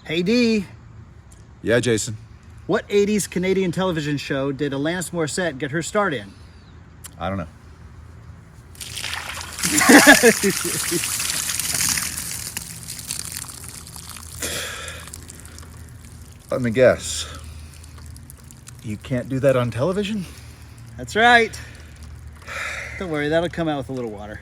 Hey D, Yeah, Jason. what 80s Canadian television show did Alanis Morissette get her start in? I don't know. Let me guess. You can't do that on television? That's right. Don't worry, that'll come out with a little water.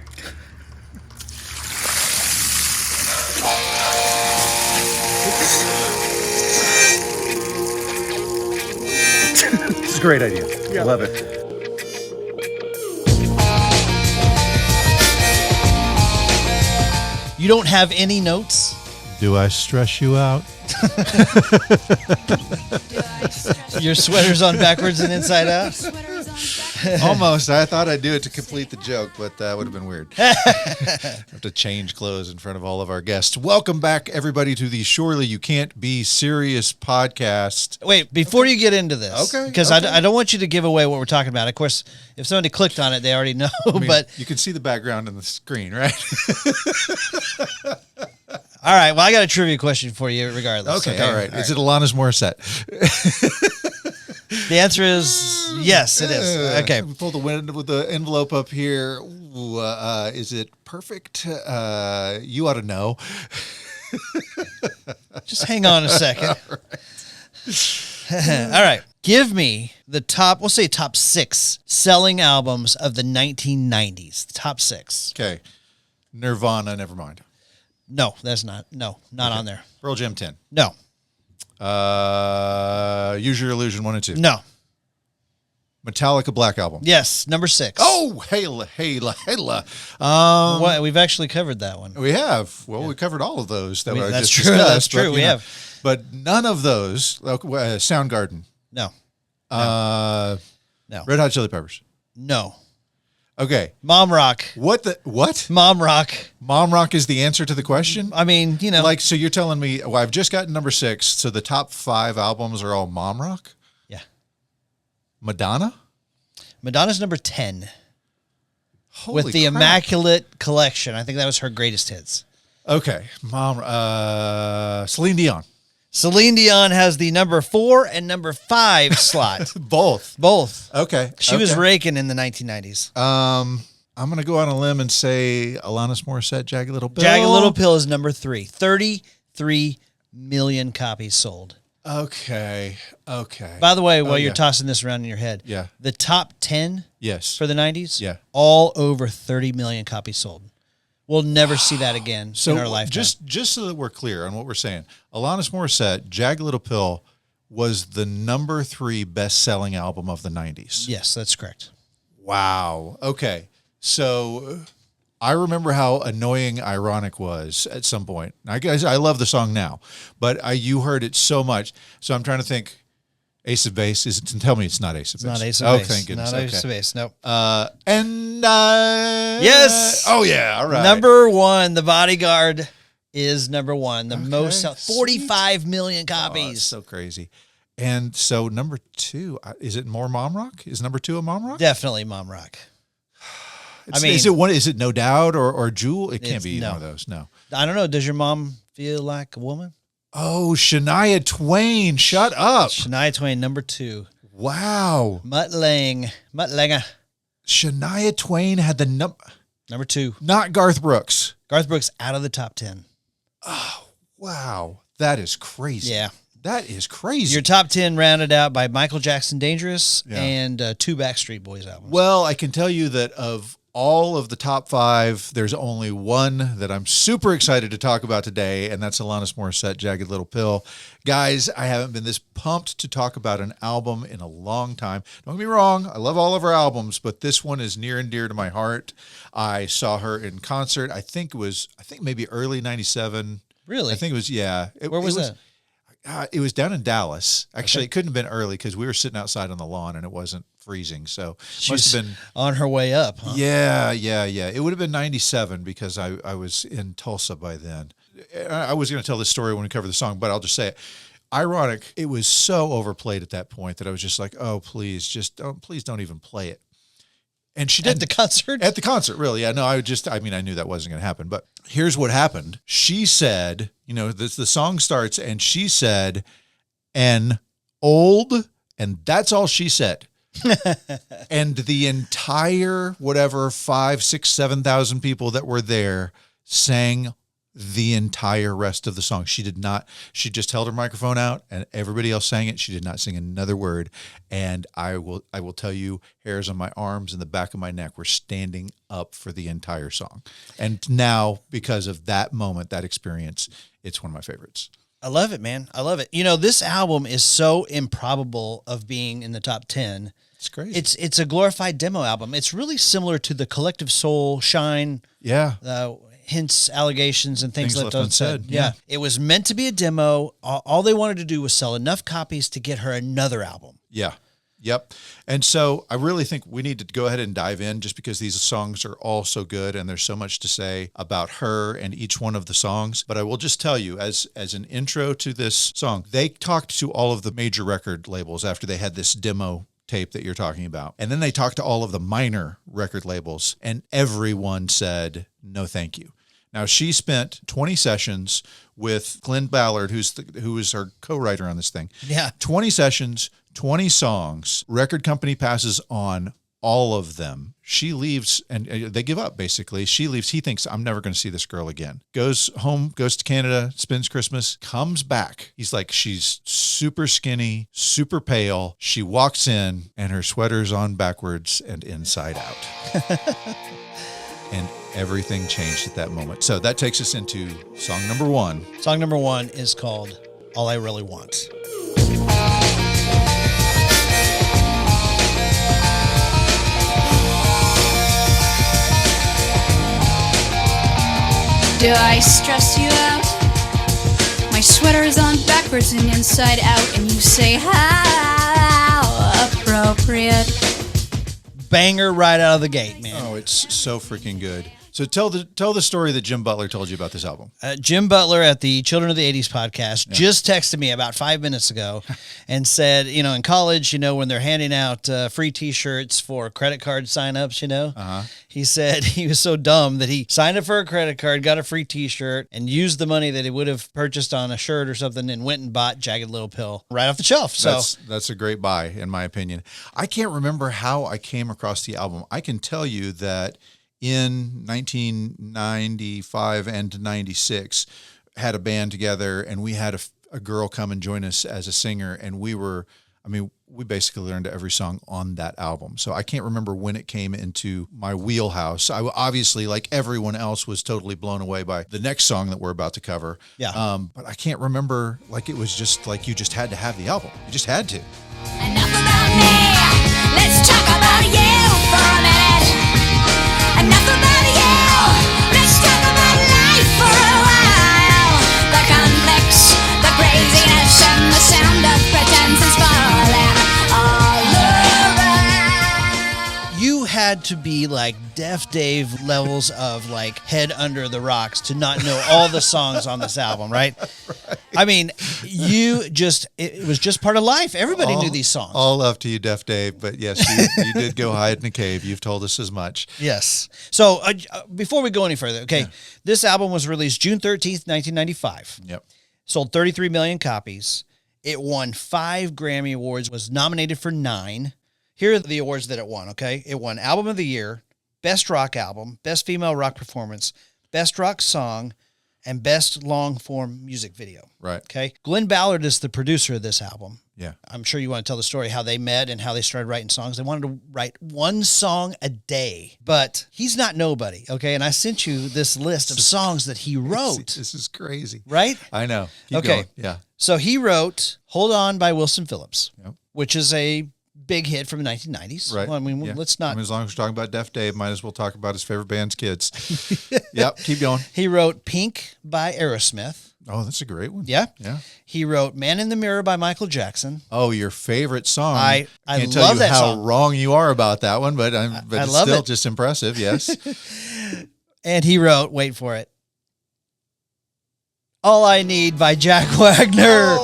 This is a great idea. Yeah. Love it. You don't have any notes? Do I stress you out? Your sweater's on backwards and inside out? Almost. I thought I'd do it to complete the joke, but that would have been weird. Have to change clothes in front of all of our guests. Welcome back, everybody, to the Surely You Can't Be Serious podcast. Wait, before you get into this, Okay, because okay. I don't want you to give away what we're talking about. Of course, if somebody clicked on it, they already know, I mean, but... you can see the background on the screen, right? All right, well, I got a trivia question for you regardless. Okay, all right. Is it Alanis Morissette? The answer is yes, it is. Okay. We pulled the window with the envelope up here. Ooh, is it perfect? You ought to know. Just hang on a second. All right. Give me the top, we'll say top 6 selling albums of the 1990s. The top 6. Okay. Nirvana, never mind. No, that's not. No, not on there. Pearl Jam 10. No. Use Your Illusion 1 and 2. No. Metallica Black Album. Yes, number 6. Oh, Hela. What? We've actually covered that one. We have. Well, we covered all of those that I that's just true. discussed. That's true. But, We have. But none of those. Soundgarden. No. No. No. Red Hot Chili Peppers. No. Okay. Mom Rock. What? Mom Rock. Mom Rock is the answer to the question? I mean, you know. Like, so you're telling me, well, I've just gotten number 6, so the top 5 albums are all Mom Rock? Yeah. Madonna? Madonna's number 10. Holy with the crap. Immaculate Collection. I think that was her greatest hits. Okay. Celine Dion. Celine Dion has the number 4 and number 5 slot. Both. Okay. She was raking in the 1990s. I'm going to go on a limb and say Alanis Morissette, Jagged Little Pill. Jagged Little Pill is number 3. 33 million copies sold. Okay. By the way, while you're yeah. tossing this around in your head, Yeah. the top 10 Yes. for the 90s, Yeah. all over 30 million copies sold. We'll never see that again in our lifetime. Just so that we're clear on what we're saying, Alanis Morissette, Jagged Little Pill was the number 3 best-selling album of the 90s. Yes, that's correct. Wow. Okay. So I remember how annoying Ironic was at some point. I love the song now, but you heard it so much. So I'm tell me it's not Ace of Base. It's not Ace of Oh, Base. thank goodness. Not Ace of Base, nope. Yes. Oh, yeah. All right. Number 1, The Bodyguard is number 1. The most, Sweet. 45 million Oh, copies. it's so crazy. And so number 2, is it more Mom Rock? Is number 2 a Mom Rock? Definitely Mom Rock. Is it No Doubt or Jewel? It can't be either no. one of those. No. I don't know. Does your mom feel like a woman? Oh, Shania Twain. Shut up. Shania Twain, number 2. Wow. Mutt Lange. Shania Twain had the Number 2. not Garth Brooks. Garth Brooks out of the top 10. Wow. That is crazy. Yeah. That is crazy. Your top 10 rounded out by Michael Jackson Dangerous Yeah. and 2 Backstreet Boys albums. Well, I can tell you that of all of the top 5, there's only one that I'm super excited to talk about today, and that's Alanis Morissette, Jagged Little Pill. Guys, I haven't been this pumped to talk about an album in a long time. Don't get me wrong, I love all of her albums, but this one is near and dear to my heart. I saw her in concert. I think maybe early 97. Really? I think it was, yeah. Where was that? It was down in Dallas. Actually, It couldn't have been early because we were sitting outside on the lawn and it wasn't freezing. So She must was have been on her way up, huh? Yeah. It would have been 97 because I was in Tulsa by then. I was going to tell this story when we cover the song, but I'll just say it. Ironic, it was so overplayed at that point that I was just like, oh, please don't even play it. And she did at the concert. At the concert, really. Yeah, no, I knew that wasn't going to happen. But here's what happened. She said, the song starts and she said, "An old," and that's all she said. And the entire, 5, 6, 7,000 people that were there sang the entire rest of the song. She just held her microphone out and everybody else sang it. She did not sing another word. And I will tell you, hairs on my arms and the back of my neck were standing up for the entire song. And now, because of that moment, that experience, it's one of my favorites. I love it, man. I love it. This album is so improbable of being in the top 10. It's crazy. It's a glorified demo album. It's really similar to the Collective Soul, Shine, hints, allegations, and things like that. Yeah. It was meant to be a demo. All they wanted to do was sell enough copies to get her another album. Yeah. Yep. And so I really think we need to go ahead and dive in, just because these songs are all so good and there's so much to say about her and each one of the songs. But I will just tell you, as an intro to this song, they talked to all of the major record labels after they had this demo tape that you're talking about. And then they talked to all of the minor record labels, and everyone said, no, thank you. Now, she spent 20 sessions with Glen Ballard, who is her co-writer on this thing. Yeah. 20 sessions, 20 songs. Record company passes on all of them. She leaves and they give up, basically. She leaves. He thinks, I'm never going to see this girl again. Goes home, goes to Canada, spends Christmas, comes back. He's like, she's super skinny, super pale. She walks in and her sweater's on backwards and inside out. And everything changed at that moment. So that takes us into song number 1. Song number 1 is called All I Really Want. Do I stress you out? My sweater's on backwards and inside out, and you say, how appropriate. Banger right out of the gate, man. Oh, it's so freaking good. So tell the story that Jim Butler told you about this album. Jim Butler at the Children of the 80s podcast just texted me about 5 minutes ago and said, in college, when they're handing out free T-shirts for credit card signups, he said he was so dumb that he signed up for a credit card, got a free T-shirt, and used the money that he would have purchased on a shirt or something and went and bought Jagged Little Pill right off the shelf. So that's a great buy, in my opinion. I can't remember how I came across the album. I can tell you that in 1995 and 96, had a band together, and we had a girl come and join us as a singer, and we basically learned every song on that album. So I can't remember when it came into my wheelhouse. I obviously, like everyone else, was totally blown away by the next song that we're about to cover. Yeah. But I can't remember, it was just like you just had to have the album. You just had to. Enough about me. Let's talk about you for a minute. Enough about you. Let's talk about life for a while. The conflicts, the craziness, and the sound of pretense is falling all around. You had to be like Def Dave levels of head under the rocks to not know all the songs on this album, right? I mean, it was just part of life. Everybody knew these songs. All love to you, Def Dave, but yes, you did go hide in a cave. You've told us as much. Yes. So before we go any further, this album was released June 13th, 1995. Yep. Sold 33 million copies. It won 5 Grammy Awards, was nominated for 9. Here are the awards that it won, okay? It won Album of the Year, Best Rock Album, Best Female Rock Performance, Best Rock Song, and Best Long-Form Music Video. Right. Okay? Glen Ballard is the producer of this album. Yeah. I'm sure you want to tell the story how they met and how they started writing songs. They wanted to write 1 song a day, but he's not nobody, okay? And I sent you this list of songs that he wrote. This is crazy. Right? I know. Keep Okay. going. Yeah. So he wrote Hold On by Wilson Phillips, Yep. which is a big hit from the 1990s. Right. Well, I mean, Yeah. let's not. As long as we're talking about Def Dave, might as well talk about his favorite band's kids. Yep. Keep going. He wrote Pink by Aerosmith. Oh, that's a great one. Yeah. Yeah. He wrote Man in the Mirror by Michael Jackson. Oh, your favorite song. I can't love tell you that how song. wrong you are about that one, but I it's love still it. just impressive. Yes. And he wrote, wait for it, All I Need by Jack Wagner.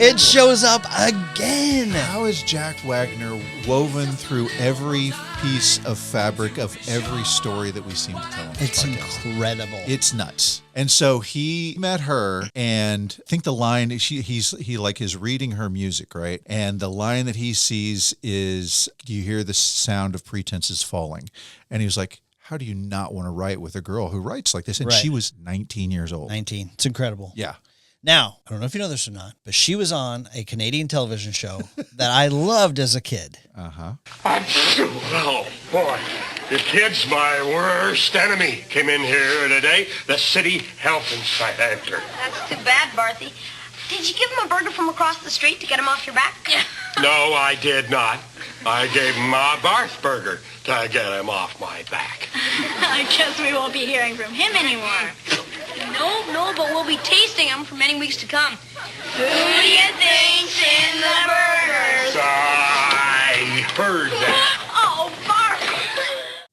It shows up again. How is Jack Wagner woven through every piece of fabric of every story that we seem to tell? It's incredible. It's nuts. And so he met her, and I think the line he is reading her music, right? And the line that he sees is, "You hear the sound of pretenses falling," and he was like, "How do you not want to write with a girl who writes like this?" And Right. she was 19 years old. 19. It's incredible. Yeah. Now, I don't know if you know this or not, but she was on a Canadian television show that I loved as a kid. Oh, boy. The kid's my worst enemy. Came in here today, the city health inspector. That's too bad, Barthy. Did you give him a burger from across the street to get him off your back? Yeah. No, I did not. I gave him a Barth burger to get him off my back. I guess we won't be hearing from him anymore. No, but we'll be tasting them for many weeks to come. Who do you think's in the burgers? I heard that. Oh, Bart!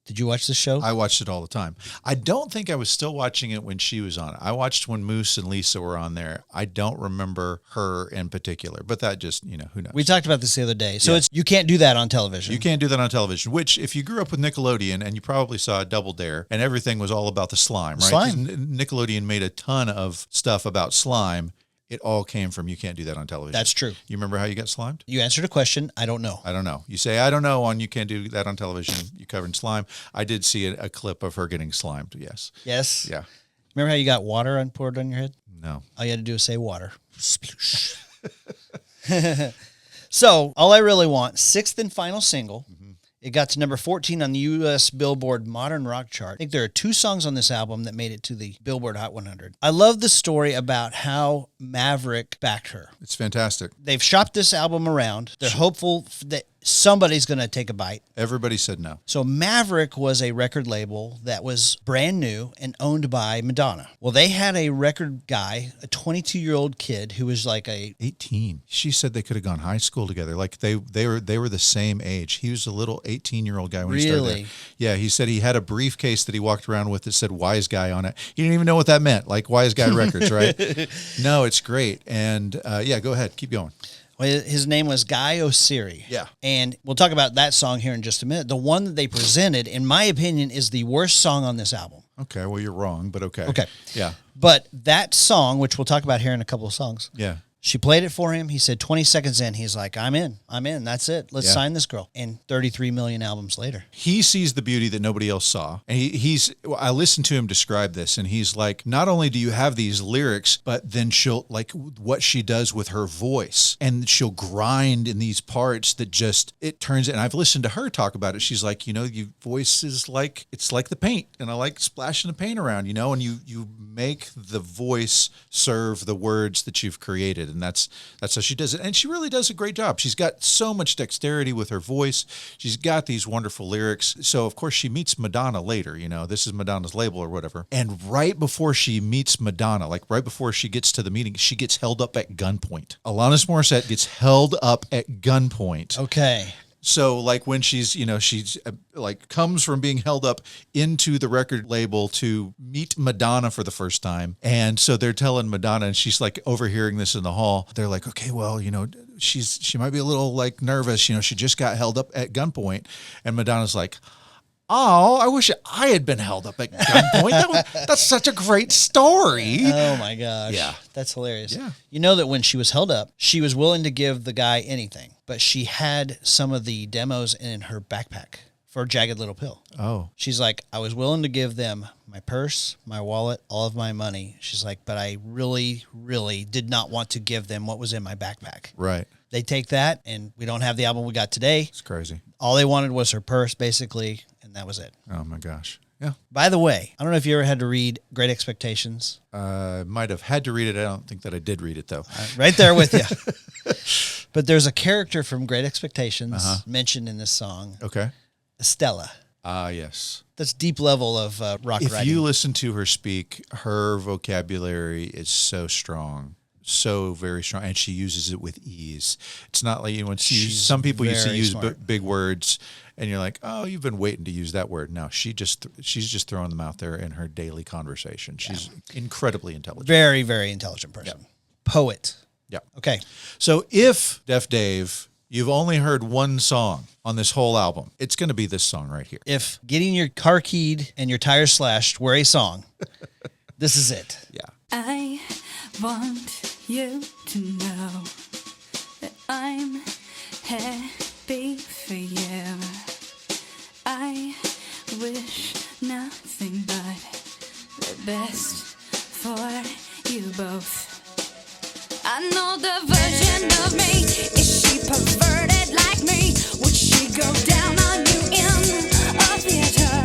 Did you watch this show? I watched it all the time. I don't think I was still watching it when she was on it. I watched when Moose and Lisa were on there. I don't remember her in particular, but that just, who knows? We talked about this the other day. So you can't do that on television. You can't do that on television, which if you grew up with Nickelodeon and you probably saw Double Dare and everything was all about the slime, right? 'Cause Slime. Nickelodeon made a ton of stuff about slime. It all came from you can't do that on television. That's true. You remember how you got slimed? You answered a question. I don't know. I don't know. You say, I don't know on you can't do that on television. You covered in slime. I did see a clip of her getting slimed. Yes. Yes? Yeah. Remember how you got water poured on your head? No. All you had to do was say water. Sploosh. So, All I Really Want, sixth and final single. It got to number 14 on the U.S. Billboard Modern Rock chart. I think there are 2 songs on this album that made it to the Billboard Hot 100. I love the story about how Maverick backed her. It's fantastic. They've shopped this album around. They're hopeful that somebody's going to take a bite. Everybody said no. So Maverick was a record label that was brand new and owned by Madonna. Well, they had a record guy, a 22-year-old kid who was like 18. She said they could have gone high school together. Like they were the same age. He was a little 18-year-old guy when he started there. Really? Yeah, he said he had a briefcase that he walked around with that said Wise Guy on it. He didn't even know what that meant, like Wise Guy Records, right? No, it's great. And yeah, go ahead. Keep going. Well, his name was Guy Osiri. Yeah. And we'll talk about that song here in just a minute. The one that they presented, in my opinion, is the worst song on this album. Okay, well, you're wrong, but okay. Okay. Yeah. But that song, which we'll talk about here in a couple of songs, Yeah. she played it for him. He said 20 seconds in, he's like, I'm in. That's it. Let's Yeah. sign this girl. And 33 million albums later. He sees the beauty that nobody else saw. And I listened to him describe this, and he's like, not only do you have these lyrics, but then she'll, like, what she does with her voice, and she'll grind in these parts that just, it turns, and I've listened to her talk about it. She's like, your voice is like, it's like the paint, and I like splashing the paint around, and you make the voice serve the words that you've created. And that's how she does it. And she really does a great job. She's got so much dexterity with her voice. She's got these wonderful lyrics. So, of course, she meets Madonna later. This is Madonna's label or whatever. And right before she meets Madonna, like right before she gets to the meeting, she gets held up at gunpoint. Alanis Morissette gets held up at gunpoint. Okay. So like when she's like comes from being held up into the record label to meet Madonna for the first time. And so they're telling Madonna, and she's like overhearing this in the hall. They're like, okay, well, she might be a little like nervous. She just got held up at gunpoint. And Madonna's like, oh, I wish I had been held up at gunpoint. That's such a great story. Oh my gosh. Yeah. That's hilarious. Yeah. You know that when she was held up, she was willing to give the guy anything, but she had some of the demos in her backpack for Jagged Little Pill. Oh. She's like, I was willing to give them my purse, my wallet, all of my money. She's like, but I really, really did not want to give them what was in my backpack. Right. They take that, and we don't have the album we got today. It's crazy. All they wanted was her purse, basically, and that was it. Oh my gosh. Yeah. By the way, I don't know if you ever had to read Great Expectations. Might have had to read it. I don't think that I did read it though. Right there with you. But there's a character from Great Expectations mentioned in this song, Okay. Estella. Yes. That's deep level of rock If writing. you listen to her speak, her vocabulary is so strong, so very strong, and she uses it with ease. It's not like some people used to very use smart. big words, and you're like, oh, you've been waiting to use that word. No, she's just throwing them out there in her daily conversation. She's incredibly intelligent. Very, very intelligent person. Poet. Yeah. Okay. So if, Def Dave, you've only heard one song on this whole album, it's going to be this song right here. If getting your car keyed and your tires slashed were a song, this is it. Yeah. I want you to know that I'm happy for you. I wish nothing but the best for you both. I know the version of me. Is she perverted like me? Would she go down on you in a theater?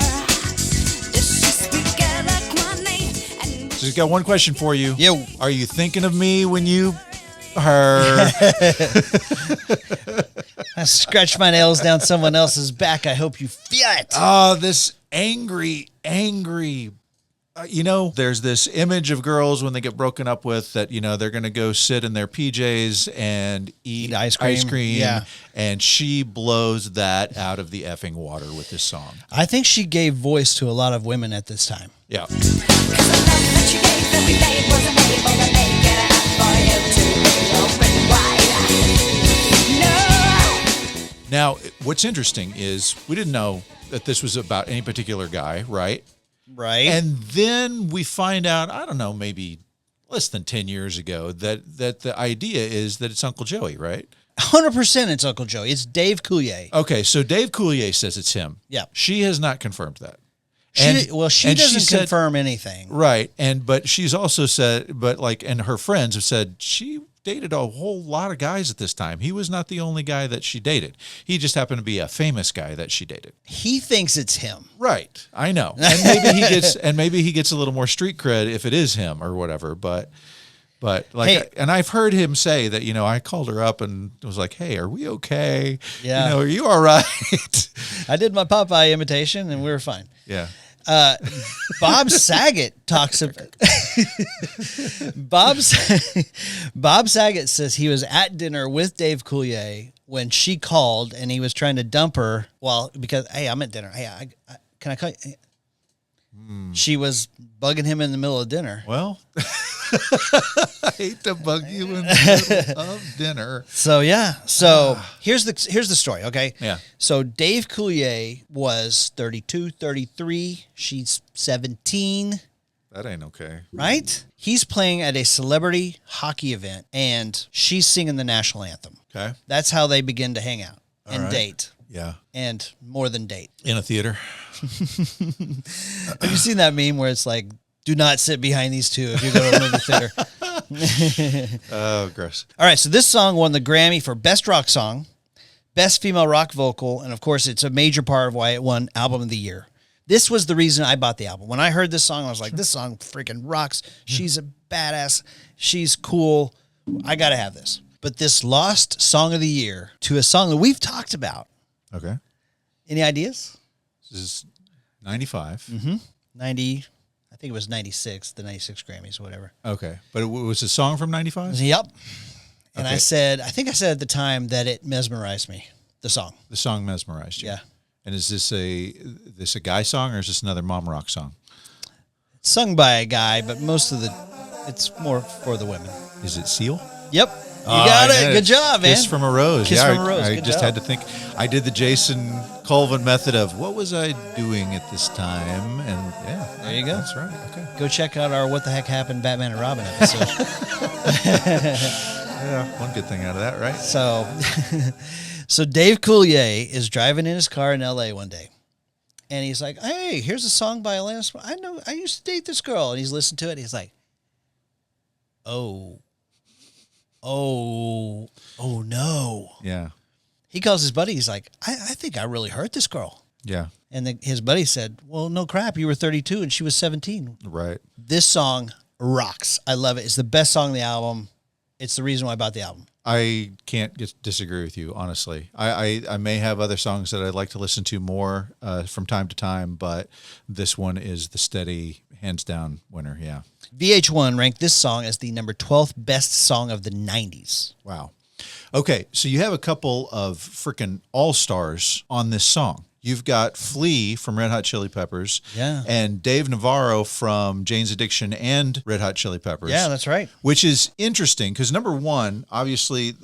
Does she speak eloquently? And So he's got one question for you. Yo. Are you thinking of me when you her? I scratched my nails down someone else's back. I hope you feel it. Oh, this angry. There's this image of girls when they get broken up with that, they're going to go sit in their PJs and eat Ice cream. Yeah. And she blows that out of the effing water with this song. I think she gave voice to a lot of women at this time. Yeah. Now, what's interesting is we didn't know that this was about any particular guy, right? Right. And then we find out, I don't know, maybe less than 10 years ago, that the idea is that it's Uncle Joey, right? 100% it's Uncle Joey. It's Dave Coulier. Okay, so Dave Coulier says it's him. Yeah. She has not confirmed that. She and doesn't said- confirm anything. Right. But she's also said, and her friends have said she dated a whole lot of guys at this time. He was not the only guy that she dated. He just happened to be a famous guy that she dated. He thinks it's him. Right. I know. And maybe he gets a little more street cred if it is him or whatever. But and I've heard him say that, I called her up and was like, hey, are we okay? Yeah. Are you all right? I did my Popeye imitation and we were fine. Yeah. Bob Saget talks about Bob Saget says he was at dinner with Dave Coulier when she called and he was trying to dump her because hey, I'm at dinner. Hey, can I call you? She was bugging him in the middle of dinner. Well, I hate to bug you in the middle of dinner. So here's the story, okay? Yeah. So Dave Coulier was 32, 33. She's 17. That ain't okay. Right? He's playing at a celebrity hockey event and she's singing the national anthem. Okay. That's how they begin to hang out and right. date. Yeah. And more than date. In a theater. Have you seen that meme where it's like, do not sit behind these two if you go to a movie theater? Oh, gross. All right, so this song won the Grammy for Best Rock Song, Best Female Rock Vocal, and of course, it's a major part of why it won Album of the Year. This was the reason I bought the album. When I heard this song, I was like, this song freaking rocks. She's a badass. She's cool. I got to have this. But this lost Song of the Year to a song that we've talked about. Okay. Any ideas? This is 95. 90, I think it was 96, the 96 Grammys, whatever. Okay. But it was a song from 95? Yep. And Okay. I think I said at the time that it mesmerized me, the song. The song mesmerized you. Yeah. And is this a guy song or is this another mom rock song? It's sung by a guy, but it's more for the women. Is it Seal? Yep. You got it. Good job, man. Kiss from a Rose. Kiss from a Rose. I Good just job. had to think. I did the Jason Colvin method of what was I doing at this time? And yeah. There you go. That's right. Okay. Go check out our What the Heck Happened Batman and Robin episode. Yeah. One good thing out of that, right? So Dave Coulier is driving in his car in L.A. one day. And he's like, hey, here's a song by Alanis. I know, I used to date this girl. And he's listened to it. And he's like, oh no. Yeah. He calls his buddy. He's like, I think I really hurt this girl. Yeah. And his buddy said, well, no crap. You were 32 and she was 17. Right. This song rocks. I love it. It's the best song on the album. It's the reason why I bought the album. I can't disagree with you, honestly. I may have other songs that I'd like to listen to more from time to time, but this one is the steady, hands down winner. Yeah. VH1 ranked this song as the number 12th best song of the 90s. Wow. Okay, so you have a couple of freaking all-stars on this song. You've got Flea from Red Hot Chili Peppers. Yeah. And Dave Navarro from Jane's Addiction and Red Hot Chili Peppers. Yeah, that's right. Which is interesting because number one, obviously,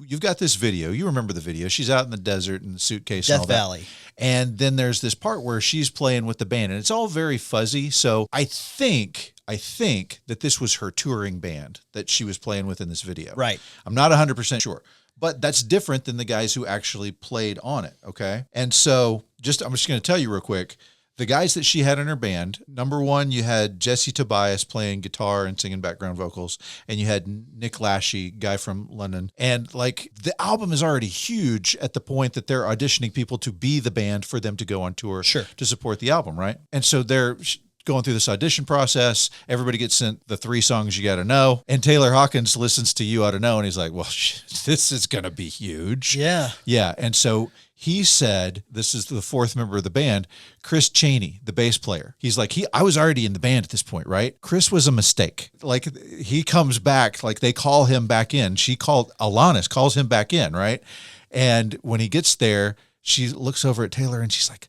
you've got this video. You remember the video. She's out in the desert in the suitcase. and all Death that. Valley. And then there's this part where she's playing with the band, and it's all very fuzzy. So I think that this was her touring band that she was playing with in this video. Right. I'm not 100% sure, but that's different than the guys who actually played on it. Okay. And so I'm just going to tell you real quick, the guys that she had in her band, number one, you had Jesse Tobias playing guitar and singing background vocals, and you had Nick Lachey, guy from London. And like the album is already huge at the point that they're auditioning people to be the band for them to go on tour to support the album, right? And so they're going through this audition process. Everybody gets sent the 3 songs you got to know. And Taylor Hawkins listens to You Ought to Know, and he's like, well, this is going to be huge. Yeah. Yeah. And so he said, this is the 4th member of the band, Chris Chaney, the bass player. He's like, I was already in the band at this point, right? Chris was a mistake. Like he comes back, like they call him back in. Alanis calls him back in, right? And when he gets there, she looks over at Taylor and she's like,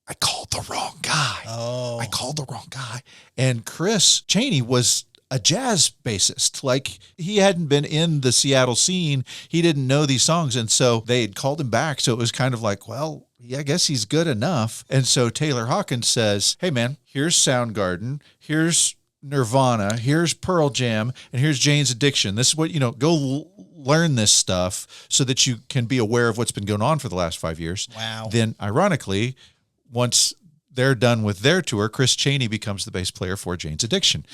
I called the wrong guy. Oh. I called the wrong guy. And Chris Chaney was a jazz bassist. Like he hadn't been in the Seattle scene. He didn't know these songs. And so they had called him back. So it was kind of like, well, yeah, I guess he's good enough. And so Taylor Hawkins says, hey man, here's Soundgarden. Here's Nirvana. Here's Pearl Jam. And here's Jane's Addiction. This is what, go learn this stuff so that you can be aware of what's been going on for the last 5 years. Wow. Then ironically, once they're done with their tour, Chris Chaney becomes the bass player for Jane's Addiction.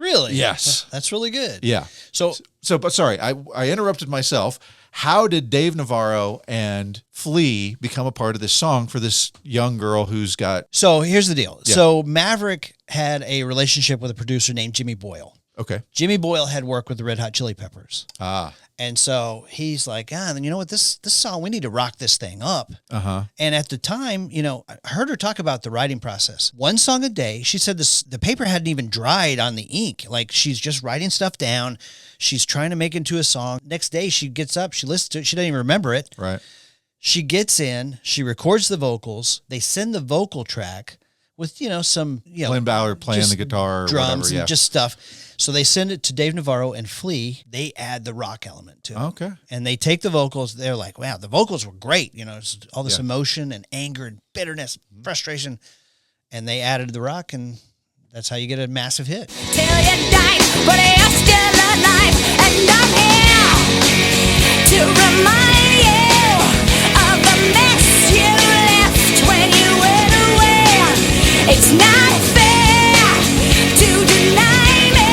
Really? Yes. That's really good. Yeah. So But sorry, I interrupted myself. How did Dave Navarro and Flea become a part of this song for this young girl who's got... So here's the deal. Yeah. So Maverick had a relationship with a producer named Jimmy Boyle. Okay. Jimmy Boyle had worked with the Red Hot Chili Peppers. Ah. And so he's like, then you know what, this song, we need to rock this thing up. Uh-huh. And at the time, I heard her talk about the writing process. 1 song a day. She said the paper hadn't even dried on the ink. Like she's just writing stuff down. She's trying to make it into a song. Next day she gets up, she listens to it. She doesn't even remember it. Right. She gets in, she records the vocals. They send the vocal track with, some, Glen Ballard playing just the guitar or drums whatever, yeah. and just stuff. So they send it to Dave Navarro and Flea. They add the rock element to it. Okay. And they take the vocals. They're like, wow, the vocals were great. It's all this Yeah. emotion and anger and bitterness, frustration. And they added the rock, and that's how you get a massive hit. Till you died, but you're still alive, and I'm here to remind you of the mess you left when you went away. It's not fair to deny me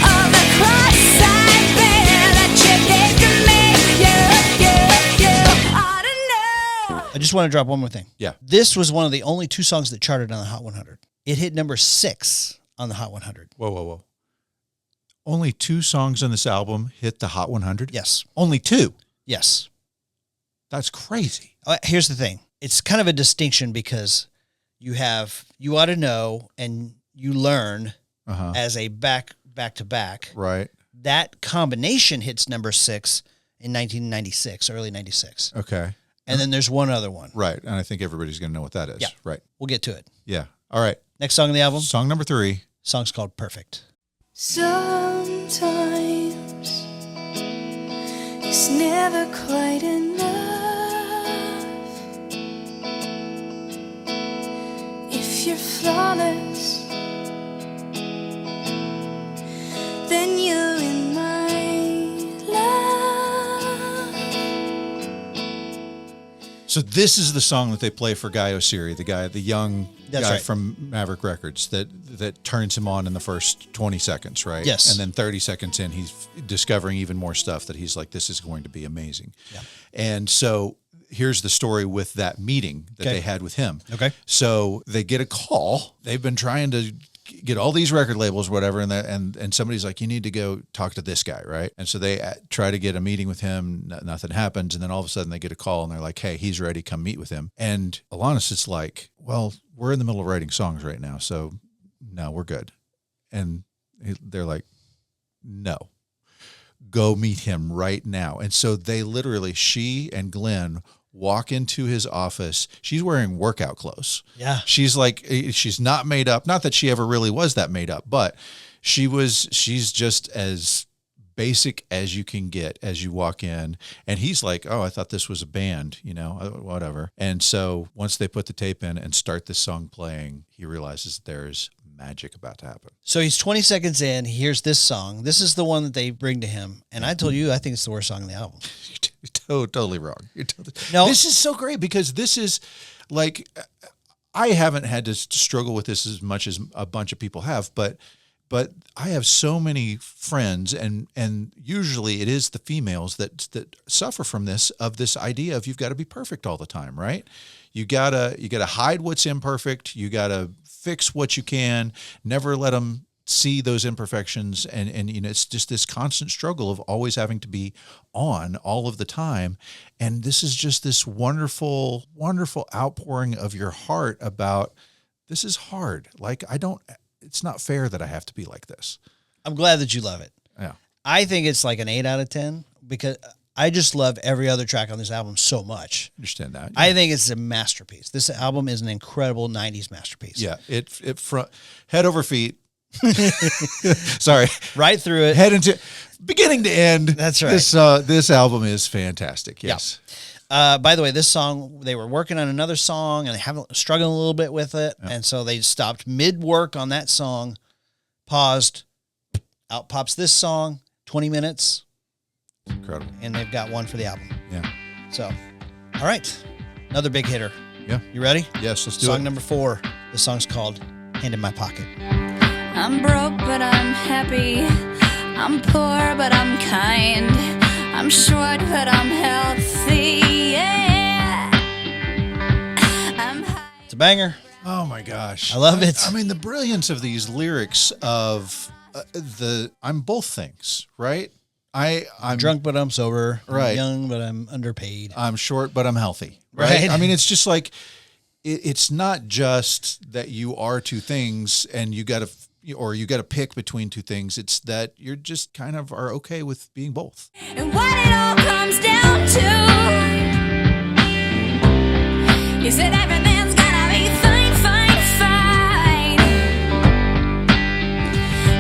of the cross I bear that you gave to me. You ought to know. I just want to drop one more thing. Yeah. This was one of the only 2 songs that charted on the Hot 100. It hit number 6 on the Hot 100. Whoa. Only 2 songs on this album hit the Hot 100? Yes. Only 2? Yes. That's crazy. Here's the thing. It's kind of a distinction because you have You Ought to Know and You Learn as a back to back. Right. That combination hits number 6 in 1996, early 96. Okay. And then there's one other one. Right. And I think everybody's going to know what that is. Yeah. Right. We'll get to it. Yeah. All right. Next song on the album, Song number 3. song's called Perfect. Sometimes it's never quite enough. If you're flawless, then you're in my life. So this is the song that they play for Guy Osiri, the young That's guy right. from Maverick Records that turns him on in the first 20 seconds, right? Yes. And then 30 seconds in, he's discovering even more stuff that he's like, this is going to be amazing. Yeah. And so here's the story with that meeting that Okay. they had with him. Okay. So they get a call. They've been trying to get all these record labels, whatever, and somebody's like, you need to go talk to this guy, right? And so they try to get a meeting with him. Nothing happens, and then all of a sudden they get a call, and they're like, hey, he's ready. Come meet with him. And Alanis is like, well, we're in the middle of writing songs right now, so no, we're good. And they're like, no, go meet him right now. And so they literally, she and Glenn walk into his office. She's wearing workout clothes. Yeah. She's like, she's not made up. Not that she ever really was that made up, but she's just as basic as you can get as you walk in. And he's like, oh, I thought this was a band, whatever. And so once they put the tape in and start this song playing, he realizes there's magic about to happen. So he's 20 seconds in. He hears this song. This is the one that they bring to him. And I told you, I think it's the worst song on the album. You're totally wrong. No. This is so great because this is like, I haven't had to struggle with this as much as a bunch of people have, but I have so many friends, and usually it is the females that suffer from this idea of you've got to be perfect all the time, right? You gotta hide what's imperfect. You gotta fix what you can. Never let them see those imperfections, and it's just this constant struggle of always having to be on all of the time. And this is just this wonderful, wonderful outpouring of your heart about this is hard. Like it's not fair that I have to be like this. I'm glad that you love it. Yeah. I think it's like an 8 out of 10 because I just love every other track on this album so much. Understand that. I think it's a masterpiece. This album is an incredible 90s masterpiece. Yeah. It front head over feet. Sorry. Right through it. Head into beginning to end. That's right. This album is fantastic. Yes. Yeah. By the way, this song, they were working on another song and they have struggling a little bit with it. Yeah. And so they stopped mid-work on that song, paused, out pops this song, 20 minutes. Incredible. And they've got one for the album. Yeah. So, all right. Another big hitter. Yeah. You ready? Yes, let's do it. Song number 4. The song's called Hand in My Pocket. I'm broke, but I'm happy. I'm poor, but I'm kind. I'm short, but I'm healthy. Yeah. I'm high. It's a banger. Oh my gosh. I love it. I mean, the brilliance of these lyrics of I'm both things, right? I'm drunk, but I'm sober. Right. I'm young, but I'm underpaid. I'm short, but I'm healthy. Right. Right. I mean, it's just like, it's not just that you are two things and you got to pick between two things. It's that you're just kind of are okay with being both. And what it all comes down to is that everything's gonna be fine, fine, fine.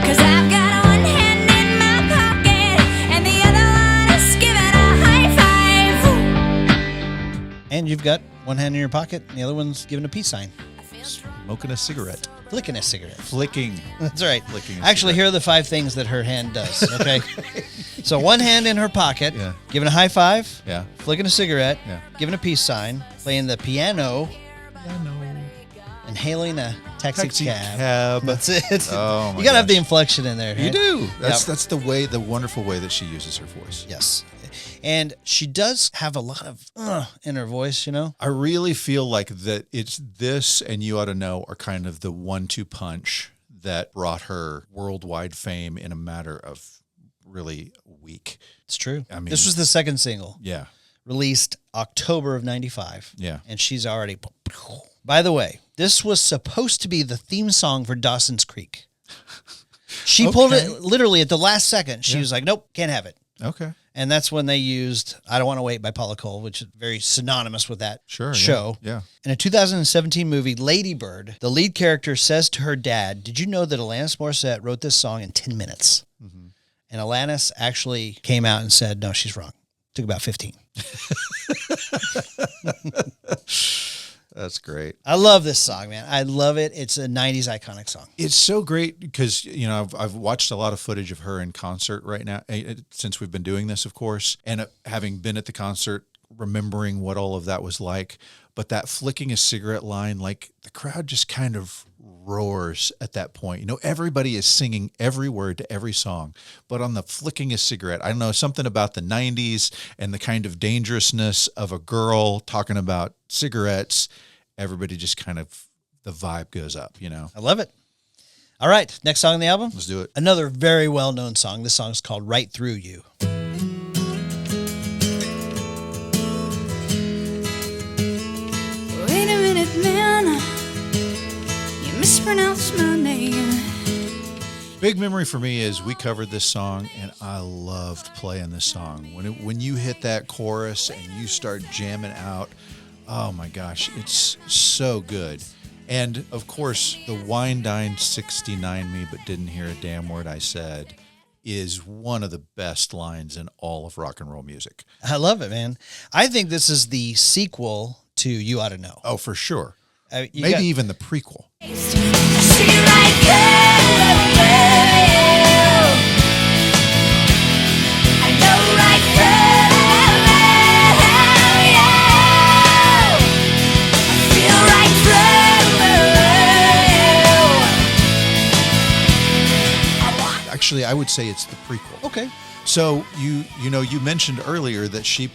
'Cause I've got one hand in my pocket and the other one is giving a high five. And you've got one hand in your pocket and the other one's giving a peace sign. Smoking a cigarette. Flicking a cigarette. Flicking. That's right. Flicking a Actually, cigarette. here are the 5 things that her hand does. Okay. So one hand in her pocket, Yeah. giving a high five, Yeah. flicking a cigarette, Yeah. giving a peace sign, playing the piano, inhaling a taxi cab. That's it. Oh, my you gotta have the gosh. inflection in there. You right? do. That's Yep. the wonderful way that she uses her voice. Yes. And she does have a lot of in her voice, I really feel like that it's this and You Ought to Know are kind of the 1-2 punch that brought her worldwide fame in a matter of really a week. It's true. I mean- this was the second single. Yeah. Released October of 95. Yeah. And she's already... By the way, this was supposed to be the theme song for Dawson's Creek. She pulled it literally at the last second. She was like, nope, can't have it. Okay. And that's when they used I Don't Want to Wait by Paula Cole, which is very synonymous with that show. Yeah. In a 2017 movie, Lady Bird, the lead character says to her dad, did you know that Alanis Morissette wrote this song in 10 minutes? Mm-hmm. And Alanis actually came out and said, no, she's wrong. Took about 15. That's great. I love this song, man. I love it. It's a 90s iconic song. It's so great because, I've watched a lot of footage of her in concert right now since we've been doing this, of course, and having been at the concert, remembering what all of that was like. But that flicking a cigarette line, like the crowd just kind of roars at that point. Everybody is singing every word to every song, but on the flicking a cigarette, I don't know, something about the 90s and the kind of dangerousness of a girl talking about cigarettes. Everybody just kind of, the vibe goes up, I love it. All right, next song on the album. Let's do it. Another very well-known song. This song is called Right Through You. Wait a minute, man. You mispronounced my name. Big memory for me is we covered this song, and I loved playing this song. When you hit that chorus and you start jamming out, oh my gosh, it's so good. And of course, the Wine Dine 69 me but didn't hear a damn word I said is one of the best lines in all of rock and roll music. I love it, man. I think this is the sequel to You Ought to Know. Oh, for sure. You Maybe got- even the prequel. See right through you. I know right through you. I feel right through you. Actually, I would say it's the prequel. Okay. So you mentioned earlier that she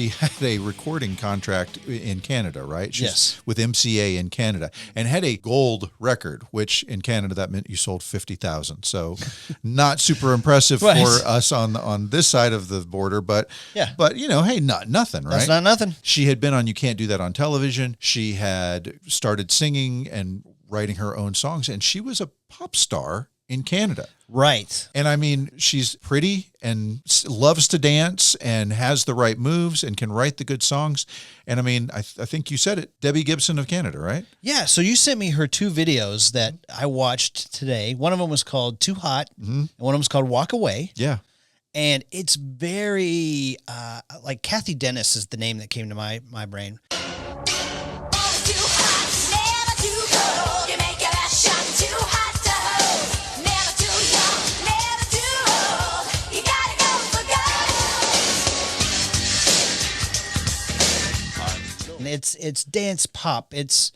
had a recording contract in Canada, right? She's Yes. with MCA in Canada, and had a gold record, which in Canada that meant you sold 50,000. So not super impressive Right. for us on this side of the border, but Yeah. But hey, nothing, right? That's not nothing. She had been on You Can't Do That on Television. She had started singing and writing her own songs, and she was a pop star in Canada. Right. And I mean, she's pretty and loves to dance and has the right moves and can write the good songs. And I mean, I think you said it, Debbie Gibson of Canada, right? Yeah. So you sent me her 2 videos that I watched today. One of them was called Too Hot, and one of them was called Walk Away. Yeah. And it's very like Kathy Dennis is the name that came to my brain. And it's dance pop. It's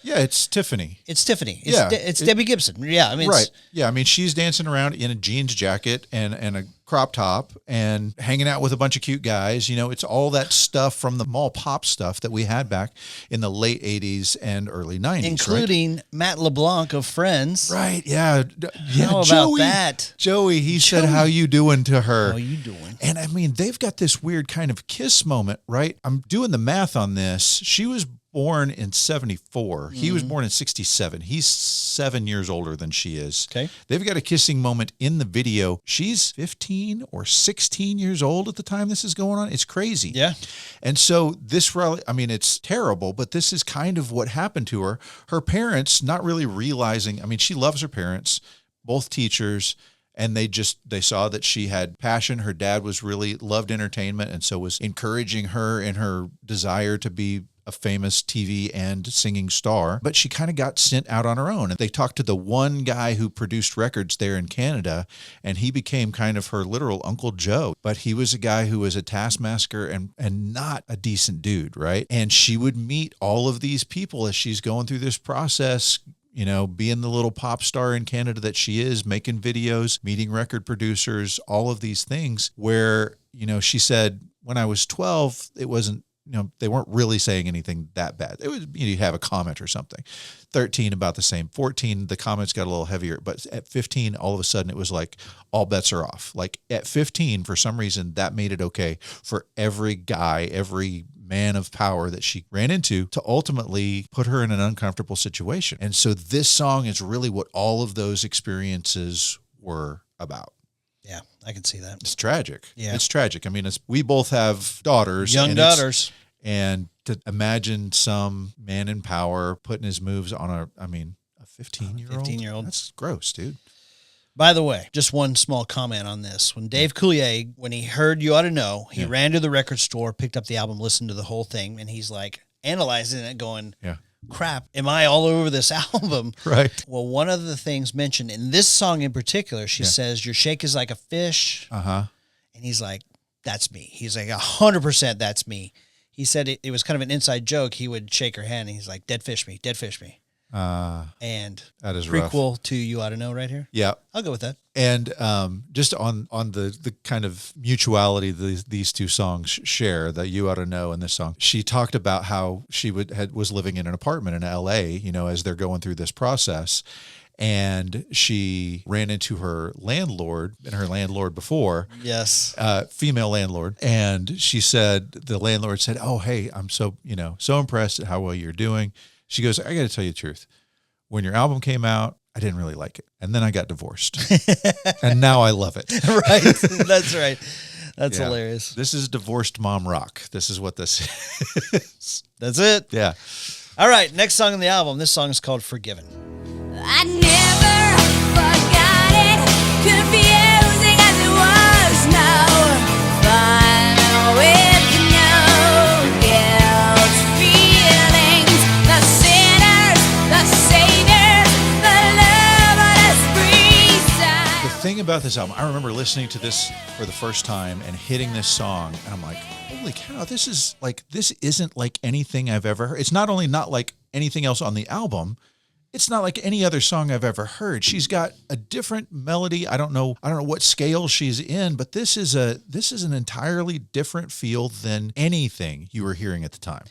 Tiffany. It's Tiffany. Yeah. It's Debbie Gibson. Yeah, I mean, Right. Yeah. I mean, she's dancing around in a jeans jacket and a crop top and hanging out with a bunch of cute guys. It's all that stuff from the mall pop stuff that we had back in the late 80s and early 90s. including Matt LeBlanc of Friends. Right. Yeah. Yeah. How about that? Joey, he said, "How you doing?" to her. How you doing? And I mean, they've got this weird kind of kiss moment, right? I'm doing the math on this. She was born in 74. He was born in 67. He's 7 years older than she is. Okay. They've got a kissing moment in the video. She's 15 or 16 years old at the time this is going on. It's crazy. Yeah. And so this really, I mean, it's terrible, but this is kind of what happened to her. Her parents not really realizing, I mean, she loves her parents, both teachers, and they saw that she had passion. Her dad was really loved entertainment, and so was encouraging her in her desire to be a famous TV and singing star, but she kind of got sent out on her own. And they talked to the one guy who produced records there in Canada, and he became kind of her literal Uncle Joe. But he was a guy who was a taskmaster and not a decent dude, right? And she would meet all of these people as she's going through this process, being the little pop star in Canada that she is, making videos, meeting record producers, all of these things where, she said, when I was 12, it wasn't, they weren't really saying anything that bad. It was, you'd have a comment or something. 13, about the same. 14, the comments got a little heavier. But at 15, all of a sudden, it was like all bets are off. Like at 15, for some reason, that made it okay for every guy, every man of power that she ran into to ultimately put her in an uncomfortable situation. And so this song is really what all of those experiences were about. Yeah, I can see that. It's tragic. Yeah. It's tragic. I mean, we both have daughters. Young and daughters. And to imagine some man in power putting his moves on a 15-year-old. 15-year-old. That's gross, dude. By the way, just one small comment on this. When Dave Coulier, when he heard You Ought to Know, he ran to the record store, picked up the album, listened to the whole thing, and he's like analyzing it going, crap, am I all over this album? Right. Well, one of the things mentioned in this song in particular, she says, your shake is like a fish. Uh-huh. And he's like, that's me. He's like, 100% that's me. He said it was kind of an inside joke. He would shake her hand and he's like, dead fish me. And that is prequel to You Ought to Know right here. Yeah. I'll go with that. And just on the kind of mutuality these two songs share, that You Ought to Know and this song, she talked about how she was living in an apartment in LA, as they're going through this process. And she ran into her landlord before. Yes. Female landlord. And she said, the landlord said, "Oh, hey, I'm so impressed at how well you're doing." She goes, "I got to tell you the truth. When your album came out, I didn't really like it. And then I got divorced. And now I love it. Right. That's right. That's Yeah. hilarious. This is divorced mom rock. This is what this is. That's it. Yeah. All right. Next song on the album. This song is called Forgiven. I never forgot it, confusing as it was. No fun with no guilt feelings. The sinners, the saviors, the love on a spree side. The thing about this album, I remember listening to this for the first time and hitting this song, and I'm like, holy cow, this isn't like anything I've ever heard. It's not only not like anything else on the album, it's not like any other song I've ever heard. She's got a different melody. I don't know what scale she's in, but this is an entirely different feel than anything you were hearing at the time.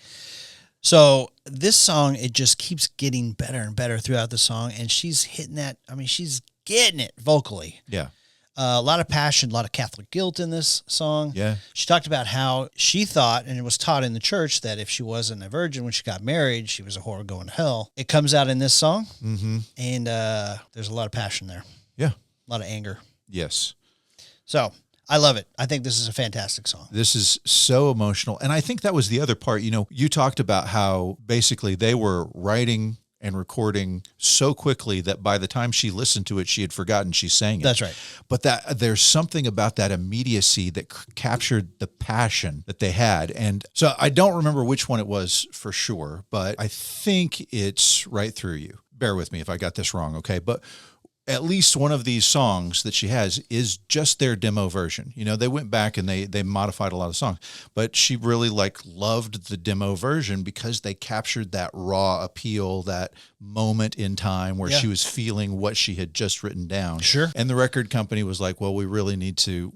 So this song, it just keeps getting better and better throughout the song. And she's hitting that. I mean, she's getting it vocally. Yeah. A lot of passion, a lot of Catholic guilt in this song. Yeah. She talked about how she thought, and it was taught in the church, that if she wasn't a virgin when she got married, she was a whore going to hell. It comes out in this song, and there's a lot of passion there. Yeah. A lot of anger. Yes. So I love it. I think this is a fantastic song. This is so emotional. And I think that was the other part. You know, you talked about how basically they were writing and recording so quickly that by the time she listened to it, she had forgotten she sang it. That's right. But that there's something about that immediacy that captured the passion that they had. And so I don't remember which one it was for sure, but I think it's Right Through You. Bear with me if I got this wrong, okay? But at least one of these songs that she has is just their demo version. You know, they went back and they modified a lot of songs, but she really loved the demo version because they captured that raw appeal, that moment in time where she was feeling what she had just written down. Sure. And the record company was like, well, we need to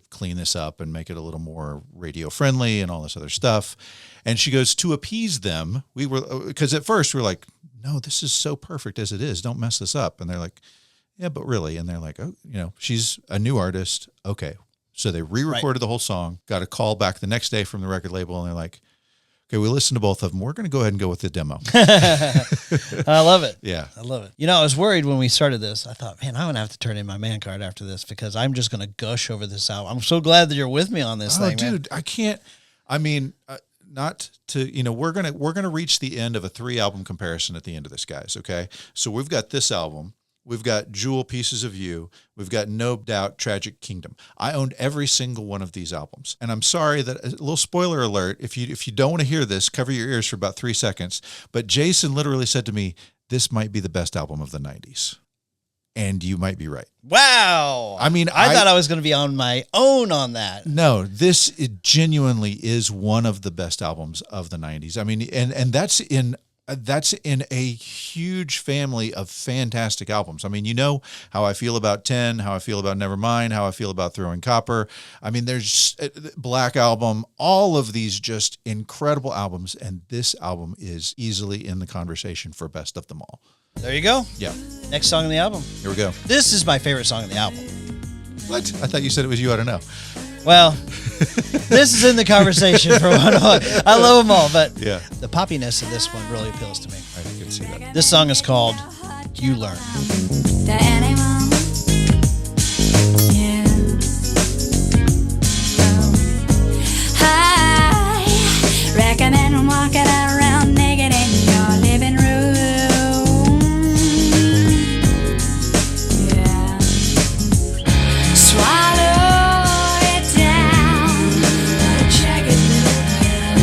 clean this up and make it a little more radio friendly and all this other stuff. And she goes, to appease them, because at first we were like, no, this is so perfect as it is. Don't mess this up. And they're like, yeah, but really. And they're like, oh, you know, she's a new artist. Okay. So they re-recorded the whole song, got a call back the next day from the record label. And they're like, okay, we listened to both of them. We're going to go ahead and go with the demo. I love it. Yeah. I love it. You know, I was worried when we started this. I thought, man, I'm going to have to turn in my man card after this because I'm just going to gush over this album. I'm so glad that you're with me on this thing, dude, man. I can't, I mean, not to, you know, we're going to reach the end of a 3-album comparison at the end of this, guys. Okay. So we've got this album. We've got Jewel, Pieces of You. We've got No Doubt, Tragic Kingdom. I owned every single one of these albums. And I'm sorry that, a little spoiler alert, if you don't want to hear this, cover your ears for about 3 seconds. But Jason literally said to me, this might be the best album of the 90s. And you might be right. Wow. I mean, I thought I was going to be on my own on that. No, it genuinely is one of the best albums of the 90s. I mean, and that's in a huge family of fantastic albums. I mean, you know how I feel about 10, how I feel about Nevermind, how I feel about Throwing Copper. I mean, there's Black Album, all of these just incredible albums. And this album is easily in the conversation for best of them all. There you go. Yeah. Next song on the album. Here we go. This is my favorite song on the album. What? I thought you said it was You Ought to Know. Well, this is in the conversation for one. I love them all, but Yeah. the poppiness of this one really appeals to me. I can see that. This song is called You Learn. To anyone, yeah. I recommend walking around naked in your living room. Yeah. Swallow it down, a jagged little pill.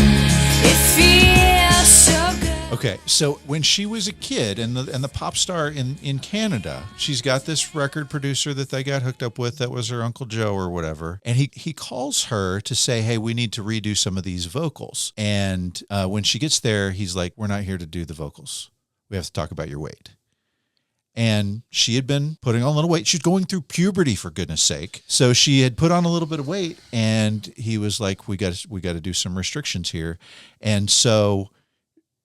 It feels so good. Okay, so when she was a kid and the pop star in Canada, she's got this record producer that they got hooked up with that was her Uncle Joe or whatever. And he calls her to say, hey, we need to redo some of these vocals. And when she gets there, he's like, we're not here to do the vocals. We have to talk about your weight. And she had been putting on a little weight. She's going through puberty, for goodness sake. So she had put on a little bit of weight, and he was like, we got to do some restrictions here. And so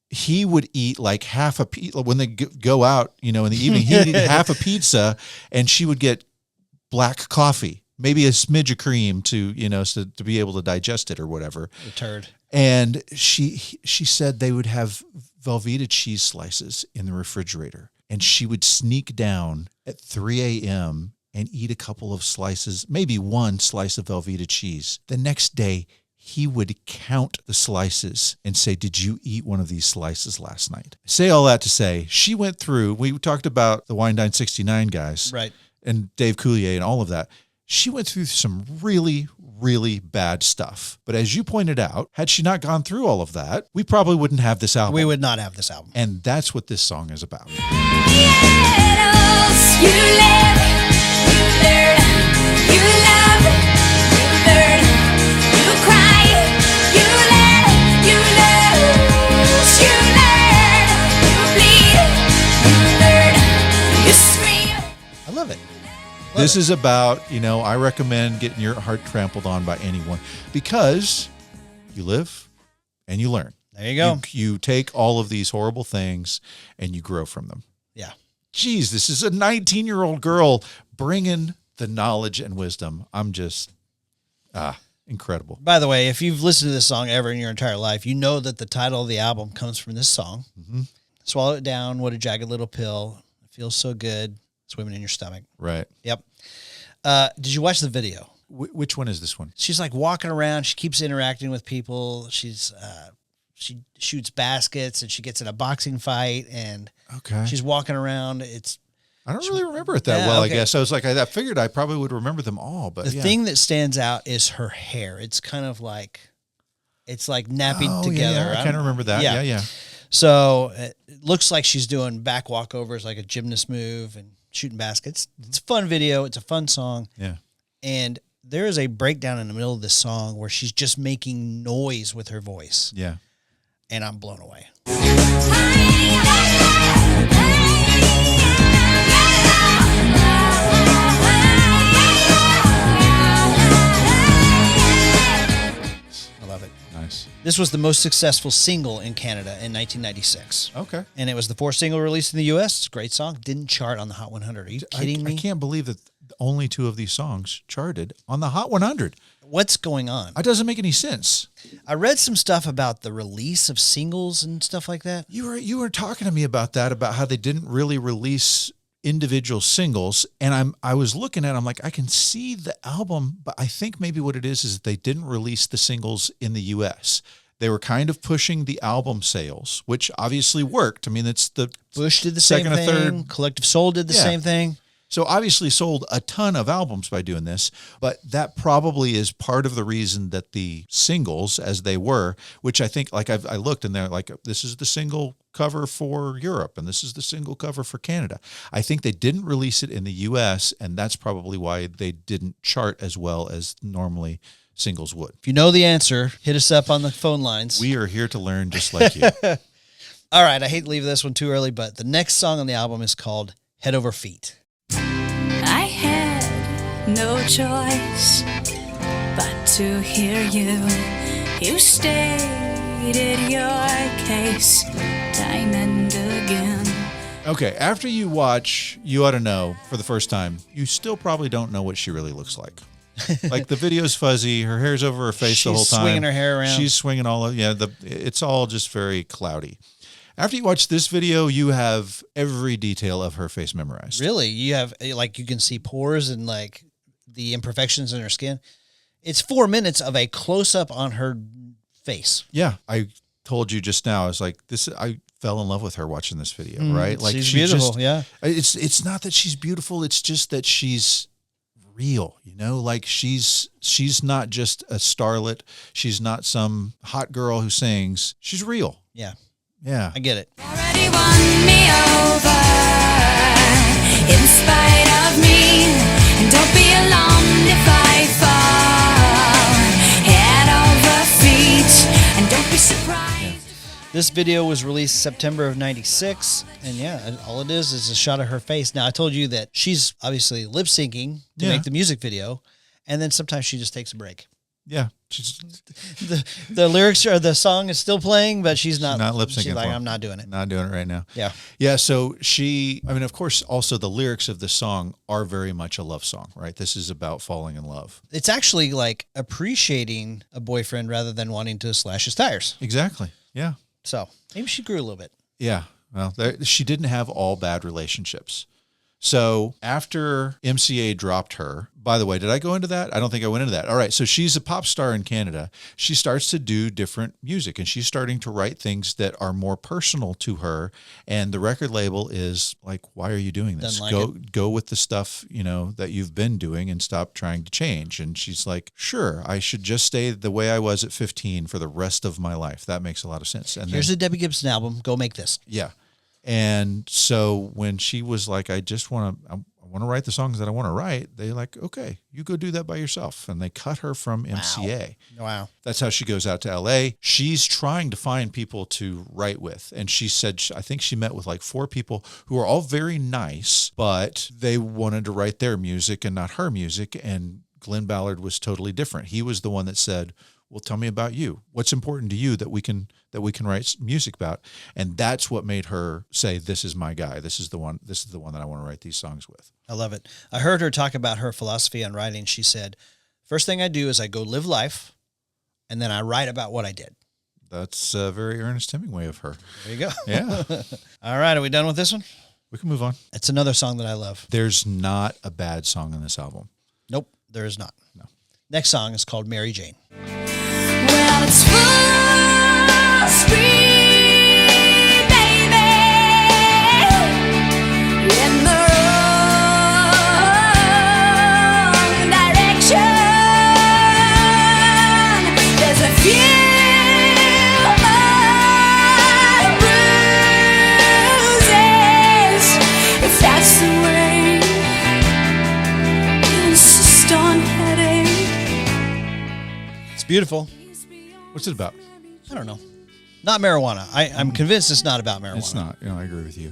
he would eat like half a pizza when they go out, you know, in the evening. He'd eat half a pizza, and she would get black coffee, maybe a smidge of cream to, you know, so to be able to digest it or whatever. The turd. And she said they would have Velveeta cheese slices in the refrigerator. and she would sneak down at 3 a.m. and eat a couple of slices, maybe one slice of Velveeta cheese. The next day, he would count the slices and say, did you eat one of these slices last night? Say all that to say, she went through, we talked about the Wine Dine 69 guys. Right. And Dave Coulier and all of that. She went through some really, really bad stuff. But as you pointed out, had she not gone through all of that, we probably wouldn't have this album. We would not have this album. And that's what this song is about. You live, you learn, you love, you learn, you cry, you learn, you lose, you learn, you bleed, you learn, you scream. I love it. This is about, I recommend getting your heart trampled on by anyone because you live and you learn. There you go. You take all of these horrible things and you grow from them. Yeah. Geez, this is a 19-year-old girl bringing the knowledge and wisdom. I'm just, incredible. By the way, if you've listened to this song ever in your entire life, you know that the title of the album comes from this song. Mm-hmm. Swallow It Down, What a Jagged Little Pill. It feels so good. Swimming in your stomach. Right. Yep. Did you watch the video? Which one is this one? She's like walking around. She keeps interacting with people. She shoots baskets and she gets in a boxing fight and she's walking around. I don't really remember it that well, I guess. I was like, I figured I probably would remember them all, but the thing that stands out is her hair. It's kind of like, it's like napping together. Yeah, I kind of remember that. Yeah. So it looks like she's doing back walkovers, like a gymnast move and shooting baskets. It's a fun video. It's a fun song. Yeah. And there is a breakdown in the middle of this song where she's just making noise with her voice. Yeah. And I'm blown away. I love it. Nice. This was the most successful single in Canada in 1996. Okay. And it was the fourth single released in the U.S. It's a great song. Didn't chart on the Hot 100. Are you kidding me? I can't believe that only 2 of these songs charted on the Hot 100. What's going on? It doesn't make any sense. I read some stuff about the release of singles and stuff like that. You were talking to me about that, about how they didn't really release individual singles, and I was looking at it, I'm like, I can see the album, but I think maybe what it is that they didn't release the singles in the US. They were kind of pushing the album sales, which obviously worked. I mean, it's the Bush did the second same or thing. third. Collective Soul did the same thing. So obviously sold a ton of albums by doing this, but that probably is part of the reason that the singles, as they were, which I think, like I looked and they're like, this is the single cover for Europe and this is the single cover for Canada. I think they didn't release it in the US, and that's probably why they didn't chart as well as normally singles would. If you know the answer, hit us up on the phone lines. We are here to learn just like you. All right, I hate to leave this one too early, but the next song on the album is called Head Over Feet. I had no choice but to hear you. You stated your case time and again. Okay, after you watch You Ought to Know for the first time, you still probably don't know what she really looks like. Like the video's fuzzy, her hair's over her face the whole time. She's swinging her hair around. She's swinging it's all just very cloudy. After you watch this video, you have every detail of her face memorized. Really? You have, like, you can see pores and, like, the imperfections in her skin. It's 4 minutes of a close-up on her face. Yeah. I told you just now, I was like, I fell in love with her watching this video, right? Like she's beautiful, yeah. It's not that she's beautiful, it's just that she's real, like she's not just a starlet. She's not some hot girl who sings. She's real. Yeah. Yeah. I get it. Already won me over, in spite of me. And don't be alarmed if I fall, head over feet. And don't be surprised. This video was released September of 96. And yeah, all it is a shot of her face. Now, I told you that she's obviously lip syncing to make the music video. And then sometimes she just takes a break. Yeah. The lyrics or the song is still playing, but she's not lip syncing. She's like, I'm not doing it. Not doing it right now. Yeah. Yeah. So of course, also the lyrics of the song are very much a love song, right? This is about falling in love. It's actually like appreciating a boyfriend rather than wanting to slash his tires. Exactly. Yeah. So maybe she grew a little bit. Yeah. Well, she didn't have all bad relationships. So after MCA dropped her, by the way, did I go into that? I don't think I went into that. All right. So she's a pop star in Canada. She starts to do different music and she's starting to write things that are more personal to her. And the record label is like, why are you doing this? Go with the stuff, that you've been doing and stop trying to change. And she's like, sure, I should just stay the way I was at 15 for the rest of my life. That makes a lot of sense. And here's the Debbie Gibson album. Go make this. Yeah. And so when she was like, I want to write the songs that I want to write, they're like, okay, you go do that by yourself. And they cut her from MCA. Wow. That's how she goes out to LA. She's trying to find people to write with. And she said, I think she met with like 4 people who are all very nice, but they wanted to write their music and not her music. And Glen Ballard was totally different. He was the one that said, well, tell me about you. What's important to you that we can write music about? And that's what made her say, this is my guy. This is the one that I want to write these songs with. I love it. I heard her talk about her philosophy on writing. She said, first thing I do is I go live life and then I write about what I did. That's a very Ernest Hemingway of her. There you go. Yeah. All right. Are we done with this one? We can move on. It's another song that I love. There's not a bad song on this album. Nope, there is not. No. Next song is called Mary Jane. Well, it's full speed, baby, in the wrong direction. There's a few more bruises, if that's the way you insist on heading. It's beautiful. What's it about? I don't know. Not marijuana. I'm convinced it's not about marijuana. It's not. I agree with you.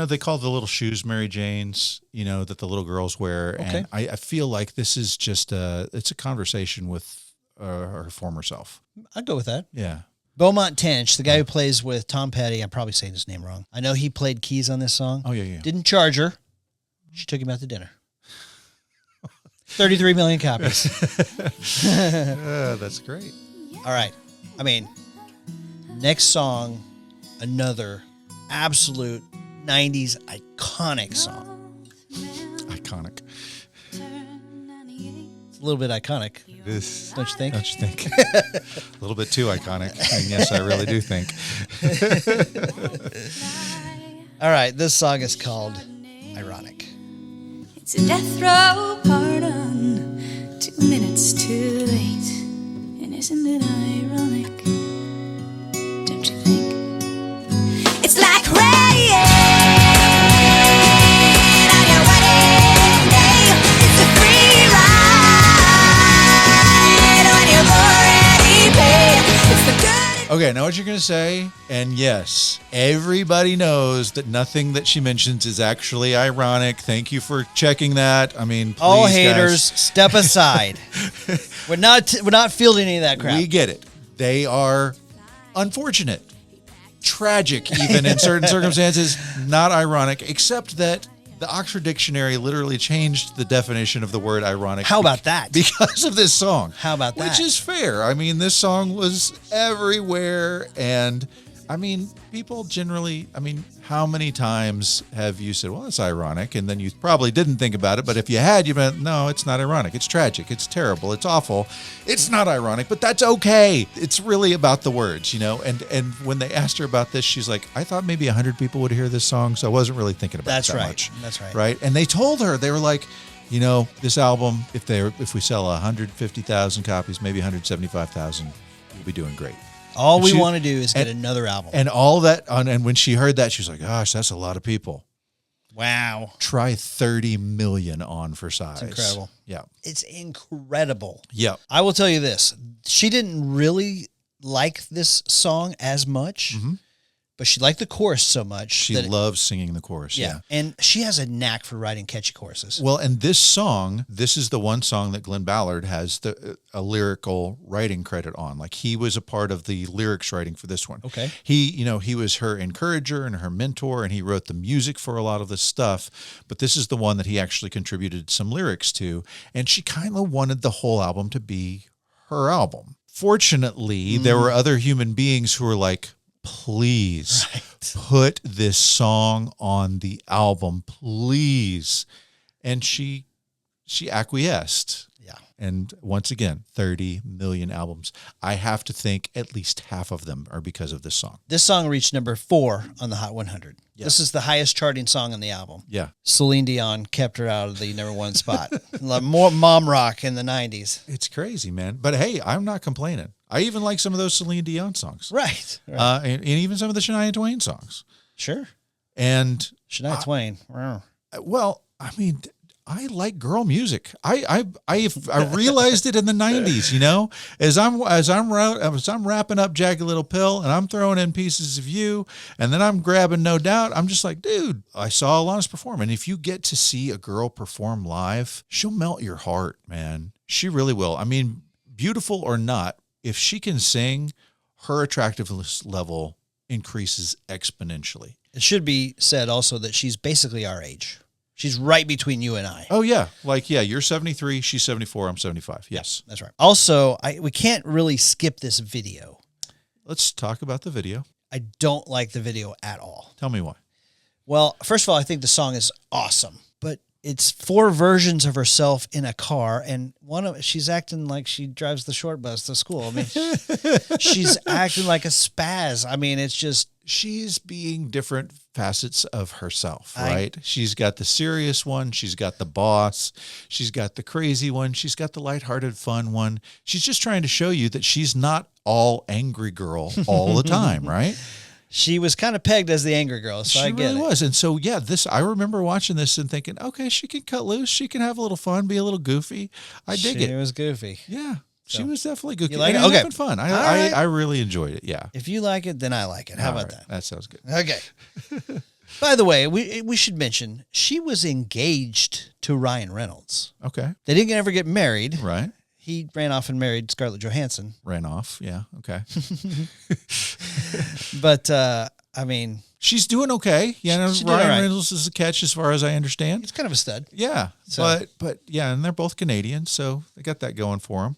They call the little shoes Mary Janes, that the little girls wear. Okay. And I feel like this is just it's a conversation with her former self. I'd go with that. Yeah. Beaumont Tench, the guy who plays with Tom Petty. I'm probably saying his name wrong. I know he played keys on this song. Oh, yeah. Didn't charge her. She took him out to dinner. 33 million copies. That's great. All right. Next song, another absolute 90s iconic song. Iconic. It's a little bit iconic. It is. Don't you think? Don't you think? A little bit too iconic. And yes, I really do think. All right. This song is called Ironic. It's a death row pardon, 2 minutes too late. And isn't it ironic? Don't you think? It's like rain on your wedding day. It's a free ride when you've already paid. It's the good. Okay, know what you're going to say? And yes, everybody knows that nothing that she mentions is actually ironic. Thank you for checking that. Please, all haters, guys. step aside. We're not fielding any of that crap. We get it. They are unfortunate, tragic, even in certain circumstances, not ironic, except that the Oxford Dictionary literally changed the definition of the word ironic. How about that? Because of this song. How about that? Which is fair. This song was everywhere. And people generally, how many times have you said, well, it's ironic? And then you probably didn't think about it. But if you had, you went, no, it's not ironic. It's tragic. It's terrible. It's awful. It's not ironic, but that's okay. It's really about the words, And when they asked her about this, she's like, I thought maybe 100 people would hear this song. So I wasn't really thinking about it that much. That's right. Right. And they told her, they were like, this album, if we sell 150,000 copies, maybe 175,000, we'll be doing great. All we want to do is get another album. And all that, and when she heard that, she was like, gosh, that's a lot of people. Wow. Try 30 million on for size. It's incredible. Yeah. It's incredible. Yeah. I will tell you this. She didn't really like this song as much, but she liked the chorus so much. She loves singing the chorus. Yeah. And she has a knack for writing catchy choruses. Well, and this is the one song that Glen Ballard has a lyrical writing credit on. Like he was a part of the lyrics writing for this one. Okay. He was her encourager and her mentor, and he wrote the music for a lot of this stuff. But this is the one that he actually contributed some lyrics to. And she kind of wanted the whole album to be her album. Fortunately, there were other human beings who were like, please put this song on the album, please. And she acquiesced. Yeah. And once again, 30 million albums. I have to think at least half of them are because of this song. This song reached number 4 on the Hot 100. Yeah. This is the highest charting song on the album. Yeah. Celine Dion kept her out of the number 1 spot. More mom rock in the 90s. It's crazy, man. But hey, I'm not complaining. I even like some of those Celine Dion songs. Right. And even some of the Shania Twain songs. Sure. And Shania Twain. Wow. well, I mean, I like girl music. I realized it in the 90s, you know, as I'm wrapping up Jagged Little Pill and I'm throwing in Pieces of You and then I'm grabbing No Doubt. I'm just like, dude, I saw Alanis perform. And if you get to see a girl perform live, she'll melt your heart, man. She really will. I mean, beautiful or not, if she can sing, her attractiveness level increases exponentially. It should be said also that she's basically our age. She's right between you and I. Oh, yeah. Like, yeah, you're 73, she's 74, I'm 75. Yes. That's right. Also, we can't really skip this video. Let's talk about the video. I don't like the video at all. Tell me why. Well, first of all, I think the song is awesome, but it's 4 versions of herself in a car, and she's acting like she drives the short bus to school. I mean, she's acting like a spaz. I mean, it's just... She's being different facets of herself, right? She's got the serious one. She's got the boss. She's got the crazy one. She's got the lighthearted, fun one. She's just trying to show you that she's not all angry girl all the time, right? She was kind of pegged as the angry girl, so I get it. She really was. And so, yeah, I remember watching this and thinking, okay, she can cut loose. She can have a little fun, be a little goofy. I dig it. She was goofy. Yeah. She was definitely goofy. You like it? And Okay. having fun. I really enjoyed it. Yeah. If you like it, then I like it. How about All right. That sounds good. that? Okay. By the way, we should mention she was engaged to Ryan Reynolds. Okay. They didn't ever get married. Right. He ran off and married Scarlett Johansson. Ran off. Yeah. Okay. But, I mean... She's doing okay. Yeah, She's doing Ryan all right. Reynolds is a catch as far as I understand. He's kind of a stud. Yeah, So- but yeah, and they're both Canadian, so they got that going for them.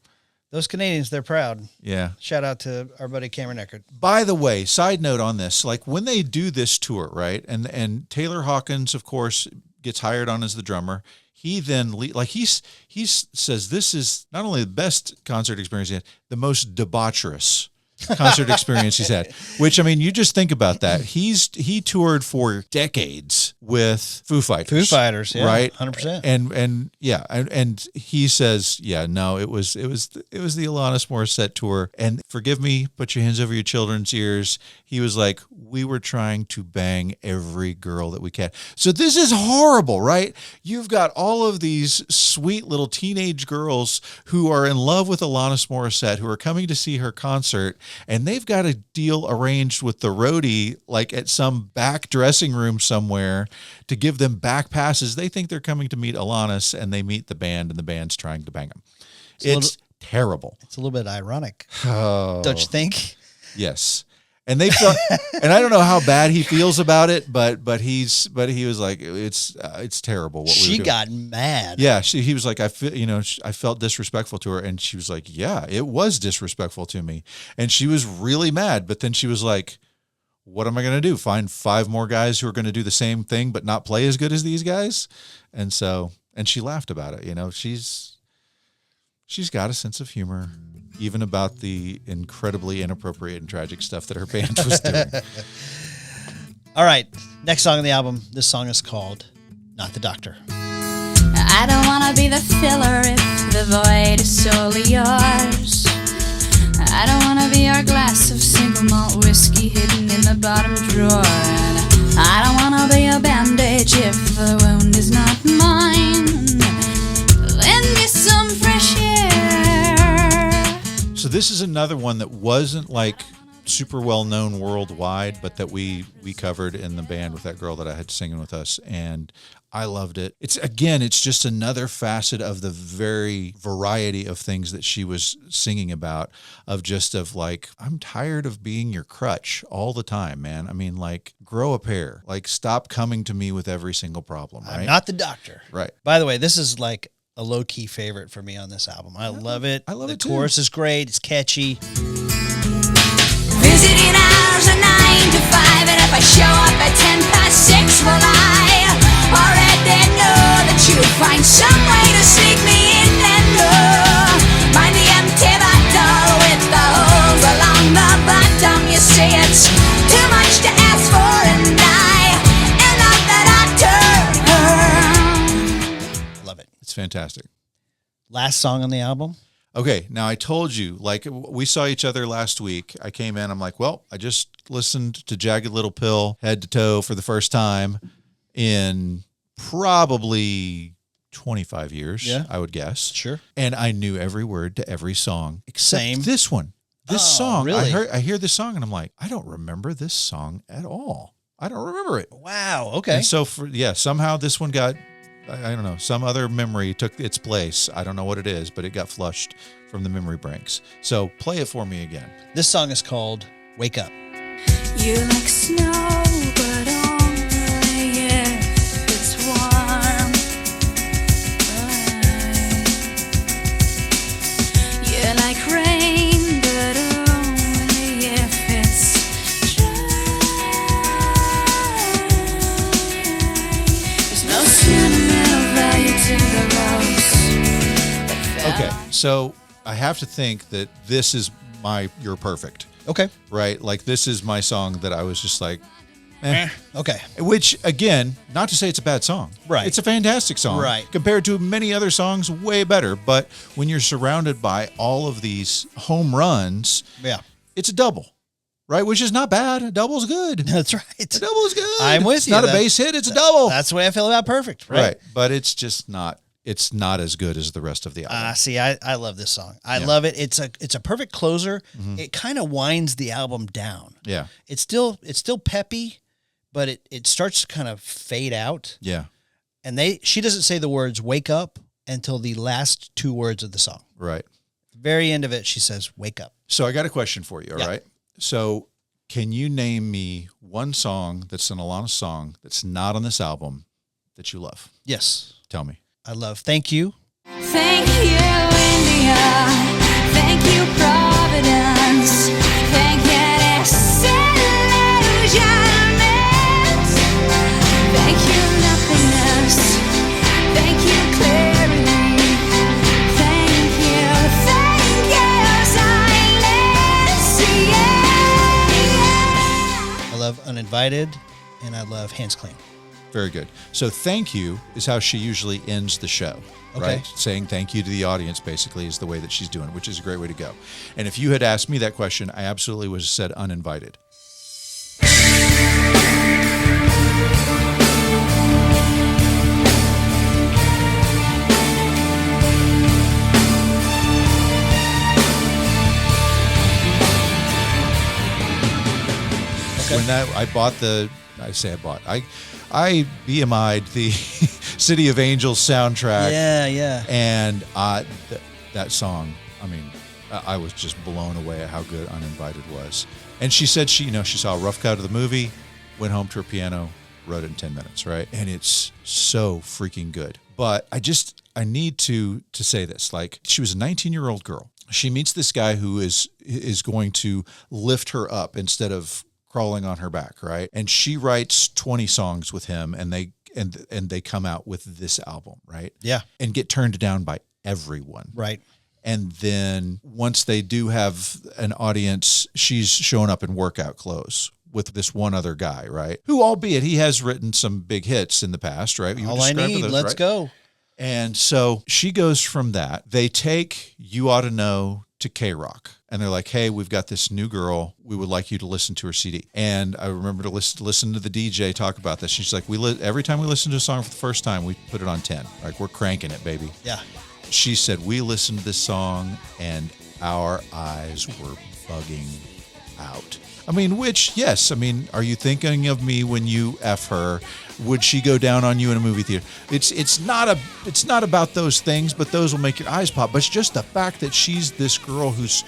Those Canadians, they're proud. Yeah. Shout out to our buddy Cameron Eckert. By the way, side note on this, like when they do this tour, right? And Taylor Hawkins, of course, gets hired on as the drummer. He then he says this is not only the best concert experience he had, the most debaucherous concert experience he's had. Which, I mean, you just think about that. He toured for decades with Foo Fighters. Foo Fighters, yeah, right, 100%. And yeah, and he says, yeah, no, it was the Alanis Morissette tour. And forgive me, put your hands over your children's ears. He was like, we were trying to bang every girl that we can. So this is horrible, right? You've got all of these sweet little teenage girls who are in love with Alanis Morissette, who are coming to see her concert. And they've got a deal arranged with the roadie, like at some back dressing room somewhere, to give them back passes. They think they're coming to meet Alanis, and they meet the band, and the band's trying to bang them. It's terrible. It's a little bit ironic, Oh, don't you think? yes. And they felt, and I don't know how bad he feels about it, but he was like, it's terrible. What we were She doing. got mad. Yeah, he was like, I felt disrespectful to her, and she was like, yeah, it was disrespectful to me, and she was really mad. But then she was like, what am I going to do? Find 5 more guys who are going to do the same thing but not play as good as these guys? And she laughed about it. You know, she's got a sense of humor, even about the incredibly inappropriate and tragic stuff that her band was doing. All right, next song on the album. This song is called Not the Doctor. I don't wanna be the filler if the void is solely yours. I don't wanna be your glass of single malt whiskey hidden in the bottom drawer. And I don't wanna be a bandage if the wound is not mine. Lend me some fresh air. So this is another one that wasn't like super well known worldwide, but that we covered in the band with that girl that I had singing with us, and I loved it. It's just another facet of the very variety of things that she was singing about, of like, I'm tired of being your crutch all the time, man. I mean, like, grow a pair. Like, stop coming to me with every single problem, right? I'm not the doctor. Right. By the way, this is like a low-key favorite for me on this album. I love it. I love it The too. chorus is great. It's catchy. Visiting hours and nights. I show up at 6:10, well, I already know that you'll find some way to sneak me in and mind the empty bottle with the holes along the bottom. You say it's too much to ask for, and I am not that doctor. Love it. It's fantastic. Last song on the album. Okay, now I told you, like, we saw each other last week. I came in, I'm like, well, I just listened to Jagged Little Pill head to toe for the first time in probably 25 years, Yeah. I would guess. Sure. And I knew every word to every song except Same. this one. This Oh, song, really? I hear this song and I'm like, I don't remember this song at all. I don't remember it. Wow. Okay. And so somehow this one got, I don't know, some other memory took its place. I don't know what it is, but it got flushed from the memory banks. So play it for me again. This song is called Wake Up. You like snow, but only if it's warm. You like rain, but only if it's dry. There's no sentimental value to the rose. Okay, so I have to think that this is You're Perfect, Okay. right? Like, this is my song that I was just like, eh. Okay. Which, again, not to say it's a bad song. Right. It's a fantastic song. Right. Compared to many other songs, way better. But when you're surrounded by all of these home runs, Yeah. it's a double, right? Which is not bad. A double's good. That's right. A double is good. I'm with it's you. It's not a That- base hit. It's a double. That's the way I feel about Perfect. right. But it's just not. It's not as good as the rest of the album. See, I love this song. I Yeah. love it. It's a perfect closer. It kind of winds the album down. Yeah. It's still peppy, but it starts to kind of fade out. Yeah. And she doesn't say the words "wake up" until the last two words of the song. Right. Very end of it, she says "wake up." So I got a question for you. All right. Yeah. So can you name me one song that's an Alanis song that's not on this album that you love? Yes, Tell me. I love "Thank You." Thank you, India. Thank you, Providence. Thank you, disillusionment. Thank you, nothingness. Thank you, clarity. Thank you, silence. Yeah. I love "Uninvited," and I love "Hands Clean." Very good. So thank you is how she usually ends the show, Okay. right? Saying thank you to the audience basically is the way that she's doing it, which is a great way to go. And if you had asked me that question, I absolutely would have said uninvited. When I BMI'd the City of Angels soundtrack. Yeah. And that song, I mean, I was just blown away at how good Uninvited was. And she said she saw a rough cut of the movie, went home to her piano, wrote it in 10 minutes, right? And it's so freaking good. But I need to say this. Like, she was a 19-year-old girl. She meets this guy who is going to lift her up instead of crawling on her back, right? And she writes 20 songs with him, and they come out with this album, right? Yeah. And get turned down by everyone. Right. And then once they do have an audience, she's showing up in workout clothes with this one other guy, right? Who, albeit he has written some big hits in the past, right? You All I described need, those, let's right? go. And so she goes from that. They take You Ought to Know to K-Rock. And they're like, hey, we've got this new girl. We would like you to listen to her CD. And I remember to listen to the DJ talk about this. She's like, every time we listen to a song for the first time, we put it on 10. Like, we're cranking it, baby. Yeah. She said, we listened to this song and our eyes were bugging out. I mean, which, yes. I mean, are you thinking of me when you F her? Would she go down on you in a movie theater? It's not about those things, but those will make your eyes pop. But it's just the fact that she's this girl who's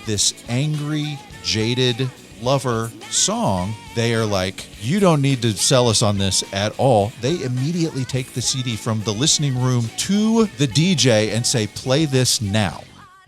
this angry, jaded lover song. They are like, you don't need to sell us on this at all. They immediately take the CD from the listening room to the DJ and say, play this now.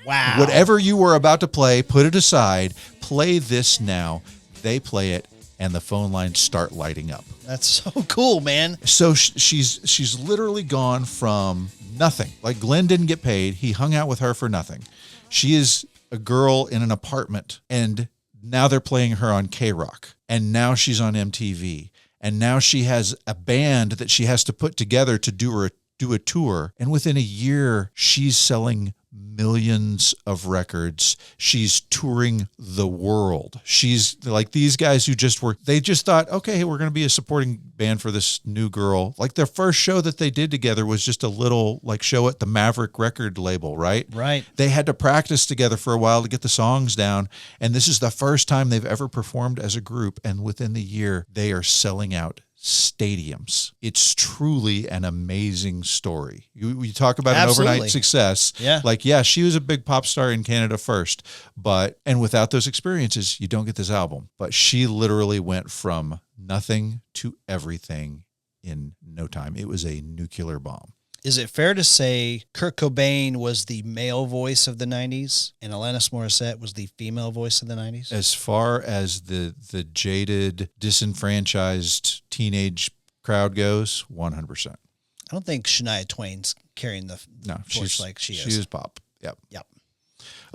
Wow. Whatever you were about to play, put it aside, play this now. They play it, and the phone lines start lighting up. That's so cool, man. So she's literally gone from nothing. Like Glenn didn't get paid. He hung out with her for nothing. She is a girl in an apartment, and now they're playing her on K-Rock, and now she's on MTV, and now she has a band that she has to put together to do a tour. And within a year, she's selling millions of records. She's touring the world. She's like these guys who they just thought, okay, we're going to be a supporting band for this new girl. Like their first show that they did together was just a little like show at the Maverick record label, right? Right. They had to practice together for a while to get the songs down. And this is the first time they've ever performed as a group. And within the year, they are selling out stadiums. It's truly an amazing story. You talk about Absolutely. an overnight success. Yeah. Like, she was a big pop star in Canada first, and without those experiences, you don't get this album. But she literally went from nothing to everything in no time. It was a nuclear bomb. Is it fair to say Kurt Cobain was the male voice of the 90s and Alanis Morissette was the female voice of the 90s? As far as the jaded, disenfranchised teenage crowd goes, 100%. I don't think Shania Twain's carrying the voice like she is. She is pop. Yep. Yep.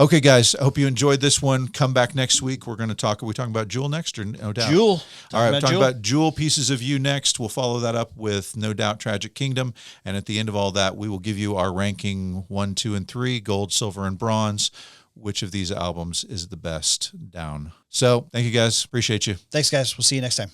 Okay, guys, I hope you enjoyed this one. Come back next week. Are we talking about Jewel next or No Doubt? Jewel. All right, we're talking about Jewel, Pieces of You next. We'll follow that up with No Doubt, Tragic Kingdom. And at the end of all that, we will give you our ranking 1, 2, and 3, gold, silver, and bronze. Which of these albums is the best down? So thank you, guys. Appreciate you. Thanks, guys. We'll see you next time.